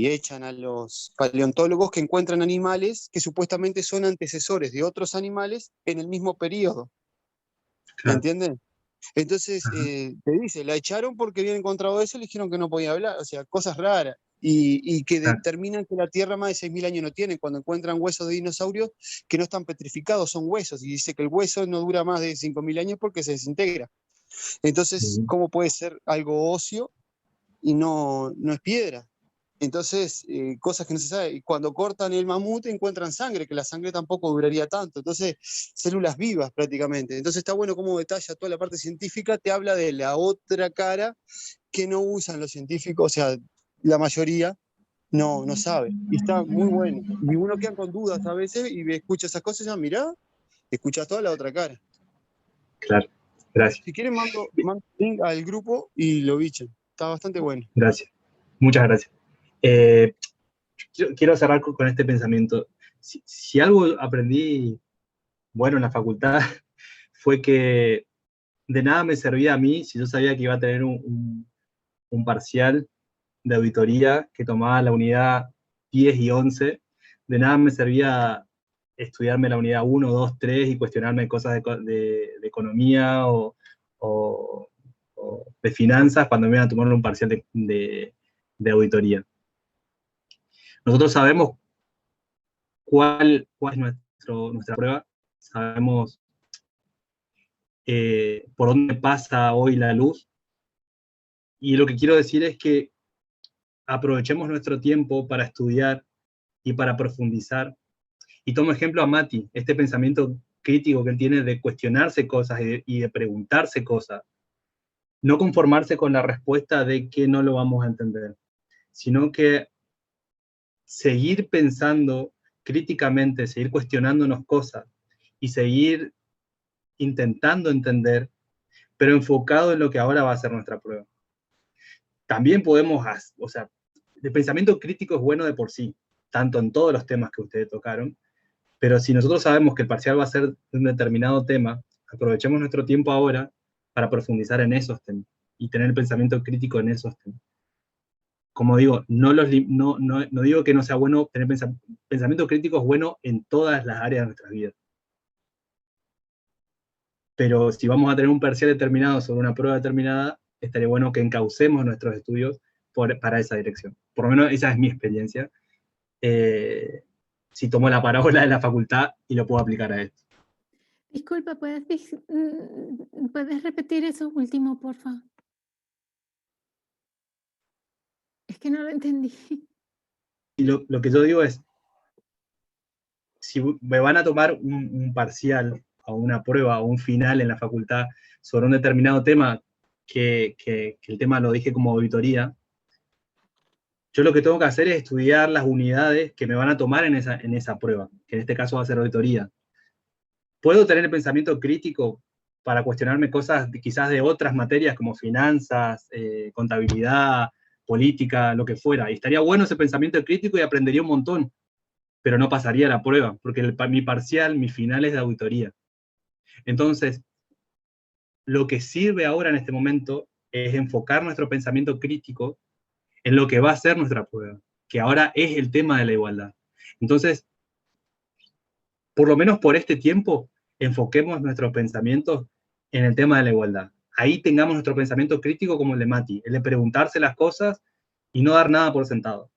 echan a los paleontólogos que encuentran animales que supuestamente son antecesores de otros animales en el mismo periodo? Claro. ¿Entienden? Entonces, te dice, la echaron porque habían encontrado eso y le dijeron que no podía hablar, o sea, cosas raras. Y que Claro. determinan que la Tierra más de 6.000 años no tiene, cuando encuentran huesos de dinosaurios que no están petrificados, son huesos, y dice que el hueso no dura más de 5.000 años porque se desintegra. Entonces, Sí. ¿cómo puede ser algo óseo y no es piedra? Entonces, cosas que no se sabe. Y cuando cortan el mamut encuentran sangre, que la sangre tampoco duraría tanto. Entonces, células vivas prácticamente. Entonces está bueno cómo detalla toda la parte científica, te habla de la otra cara que no usan los científicos, o sea, la mayoría no sabe. Y está muy bueno. Y uno queda con dudas a veces y escucha esas cosas y dice, mirá, escuchas toda la otra cara. Claro, gracias. Si quieren mando link al grupo y lo bichen. Está bastante bueno. Gracias. Muchas gracias. Quiero cerrar con este pensamiento. Si algo aprendí bueno en la facultad fue que de nada me servía a mí si yo sabía que iba a tener un parcial de auditoría que tomaba la unidad 10 y 11. De nada me servía estudiarme la unidad 1, 2, 3 y cuestionarme cosas de economía o de finanzas cuando me iban a tomar un parcial de auditoría. Nosotros sabemos cuál es nuestra prueba, sabemos por dónde pasa hoy la luz, y lo que quiero decir es que aprovechemos nuestro tiempo para estudiar y para profundizar. Y tomo ejemplo a Mati, este pensamiento crítico que él tiene de cuestionarse cosas y de preguntarse cosas. No conformarse con la respuesta de que no lo vamos a entender, sino que seguir pensando críticamente, seguir cuestionándonos cosas y seguir intentando entender, pero enfocado en lo que ahora va a ser nuestra prueba. También podemos, o sea, el pensamiento crítico es bueno de por sí, tanto en todos los temas que ustedes tocaron, pero si nosotros sabemos que el parcial va a ser un determinado tema, aprovechemos nuestro tiempo ahora para profundizar en esos temas y tener el pensamiento crítico en esos temas. Como digo, no digo que no sea bueno tener pensamiento crítico, es bueno en todas las áreas de nuestras vidas. Pero si vamos a tener un parcial determinado sobre una prueba determinada, estaría bueno que encaucemos nuestros estudios para esa dirección. Por lo menos esa es mi experiencia. Si tomo la parábola de la facultad y lo puedo aplicar a esto. Disculpa, ¿puedes repetir eso último, por favor? Es que no lo entendí. Y lo que yo digo es, si me van a tomar un parcial o una prueba o un final en la facultad sobre un determinado tema, que el tema lo dije como auditoría, yo lo que tengo que hacer es estudiar las unidades que me van a tomar en esa prueba, que en este caso va a ser auditoría. Puedo tener el pensamiento crítico para cuestionarme cosas quizás de otras materias como finanzas, contabilidad, política, lo que fuera. Y estaría bueno ese pensamiento crítico y aprendería un montón, pero no pasaría la prueba, porque mi parcial, mi final es de auditoría. Entonces, lo que sirve ahora en este momento es enfocar nuestro pensamiento crítico en lo que va a ser nuestra prueba, que ahora es el tema de la igualdad. Entonces, por lo menos por este tiempo, enfoquemos nuestros pensamientos en el tema de la igualdad. Ahí tengamos nuestro pensamiento crítico como el de Mati, el de preguntarse las cosas y no dar nada por sentado.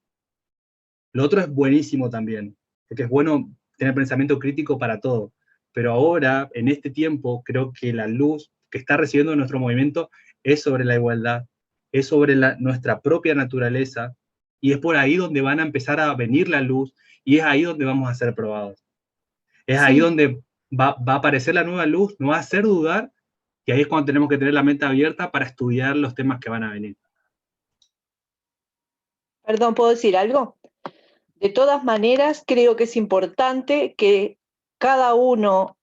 Lo otro es buenísimo también, porque es bueno tener pensamiento crítico para todo. Pero ahora, en este tiempo, creo que la luz que está recibiendo nuestro movimiento es sobre la igualdad, es sobre nuestra propia naturaleza, y es por ahí donde van a empezar a venir la luz, y es ahí donde vamos a ser probados. Es ahí Sí, donde va a aparecer la nueva luz, nos va a hacer dudar, y ahí es cuando tenemos que tener la mente abierta para estudiar los temas que van a venir. Perdón, ¿puedo decir algo? De todas maneras, creo que es importante que cada uno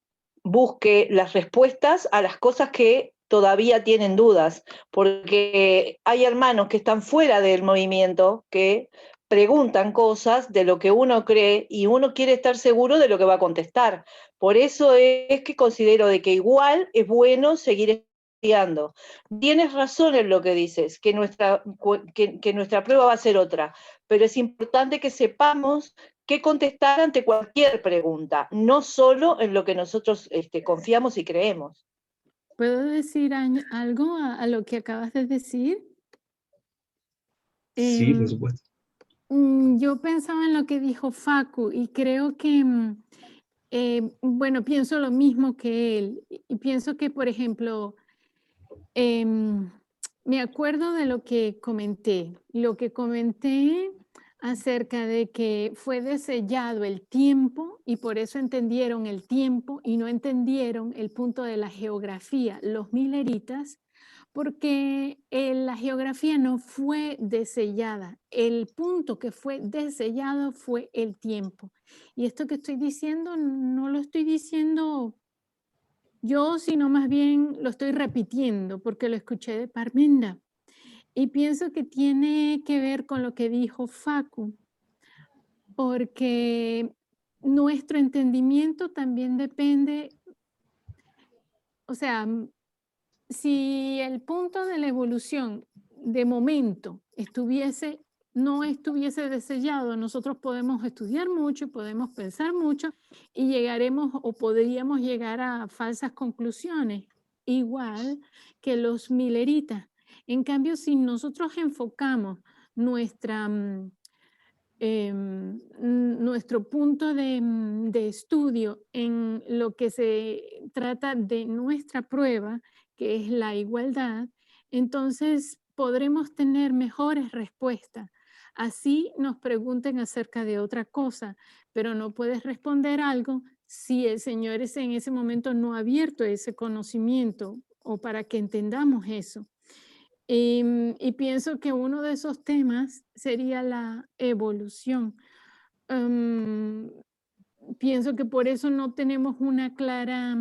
busque las respuestas a las cosas que todavía tienen dudas, porque hay hermanos que están fuera del movimiento que preguntan cosas de lo que uno cree y uno quiere estar seguro de lo que va a contestar. Por eso es que considero de que igual es bueno seguir estudiando. Tienes razón en lo que dices, que nuestra prueba va a ser otra, pero es importante que sepamos qué contestar ante cualquier pregunta, no solo en lo que nosotros confiamos y creemos. ¿puedo decir algo a lo que acabas de decir? Sí, por supuesto. Yo pensaba en lo que dijo Facu y creo que, bueno, pienso lo mismo que él. Y pienso que, por ejemplo, me acuerdo de lo que comenté acerca de que fue desellado el tiempo y por eso entendieron el tiempo y no entendieron el punto de la geografía, los mileritas, porque la geografía no fue desellada. El punto que fue desellado fue el tiempo. Y esto que estoy diciendo no lo estoy diciendo yo, sino más bien lo estoy repitiendo porque lo escuché de Parmenda. Y pienso que tiene que ver con lo que dijo Facu, porque nuestro entendimiento también depende, o sea, si el punto de la evolución de momento no estuviese desellado, nosotros podemos estudiar mucho, podemos pensar mucho y llegaremos o podríamos llegar a falsas conclusiones, igual que los mileritas. En cambio, si nosotros enfocamos nuestro punto de estudio en lo que se trata de nuestra prueba, que es la igualdad, entonces podremos tener mejores respuestas. Así nos pregunten acerca de otra cosa, pero no puedes responder algo si el Señor en ese momento no ha abierto ese conocimiento o para que entendamos eso. Y pienso que uno de esos temas sería la evolución. Pienso que por eso no tenemos una clara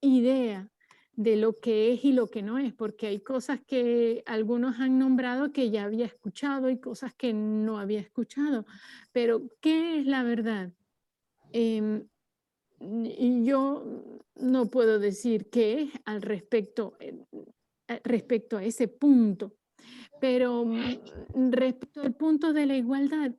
idea de lo que es y lo que no es, porque hay cosas que algunos han nombrado que ya había escuchado y cosas que no había escuchado. Pero, ¿qué es la verdad? Y yo no puedo decir qué es al respecto a ese punto, pero respecto al punto de la igualdad,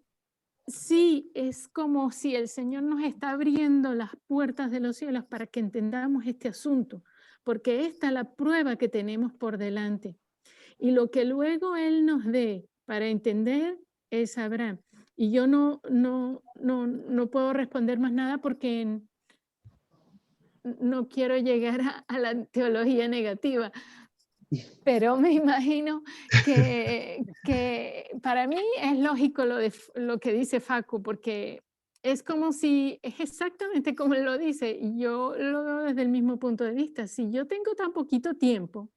sí, es como si el Señor nos está abriendo las puertas de los cielos para que entendamos este asunto, porque esta es la prueba que tenemos por delante. Y lo que luego Él nos dé para entender, Él sabrá. Y yo no puedo responder más nada porque no quiero llegar a la teología negativa, pero me imagino que para mí es lógico lo que dice Facu, porque es como si, es exactamente como él lo dice, y yo lo veo desde el mismo punto de vista. Si yo tengo tan poquito tiempo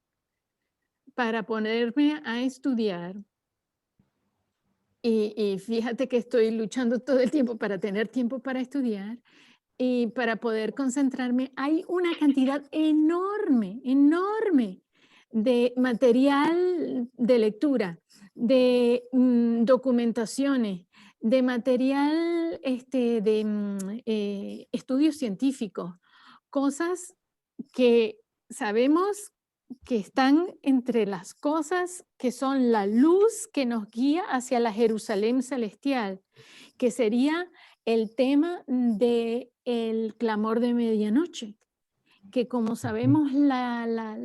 para ponerme a estudiar, y fíjate que estoy luchando todo el tiempo para tener tiempo para estudiar, y para poder concentrarme, hay una cantidad enorme, enorme de material de lectura, de documentaciones, de material de estudios científicos, cosas que sabemos que están entre las cosas que son la luz que nos guía hacia la Jerusalén celestial, que sería el tema del clamor de medianoche, que como sabemos la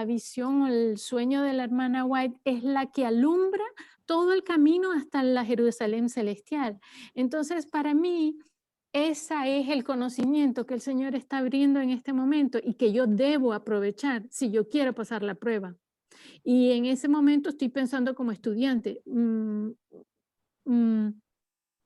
visión o el sueño de la hermana White es la que alumbra todo el camino hasta la Jerusalén celestial. Entonces, para mí, ese es el conocimiento que el Señor está abriendo en este momento y que yo debo aprovechar si yo quiero pasar la prueba. Y en ese momento estoy pensando como estudiante,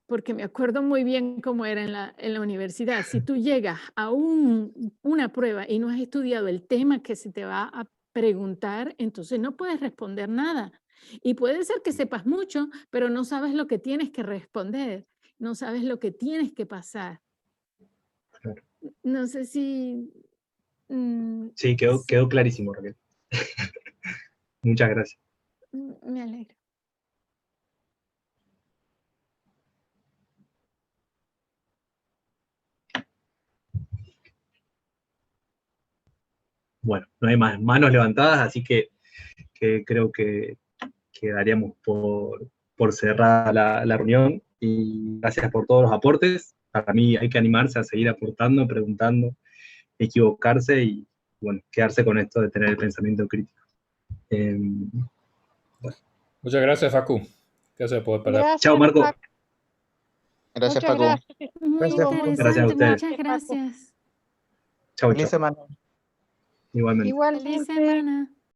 porque me acuerdo muy bien cómo era en la universidad. Si tú llegas a una prueba y no has estudiado el tema que se te va a preguntar, entonces no puedes responder nada. Y puede ser que sepas mucho, pero no sabes lo que tienes que responder, no sabes lo que tienes que pasar. Claro. No sé si... Sí, quedó clarísimo, Raquel. Muchas gracias. Me alegro. Bueno, no hay más manos levantadas, así que creo que daríamos por cerrada la reunión. Y gracias por todos los aportes. Para mí hay que animarse a seguir aportando, preguntando, equivocarse y, bueno, quedarse con esto de tener el pensamiento crítico. Bueno. Muchas gracias, Facu. Gracias por Gracias, Chao, Marco. Facu. Gracias, Muchas Facu. gracias. Muy Gracias, Facu. Gracias a interesante, ustedes. muchas gracias. Chao, Feliz chao. semana. Igualmente. Feliz Igualmente. semana.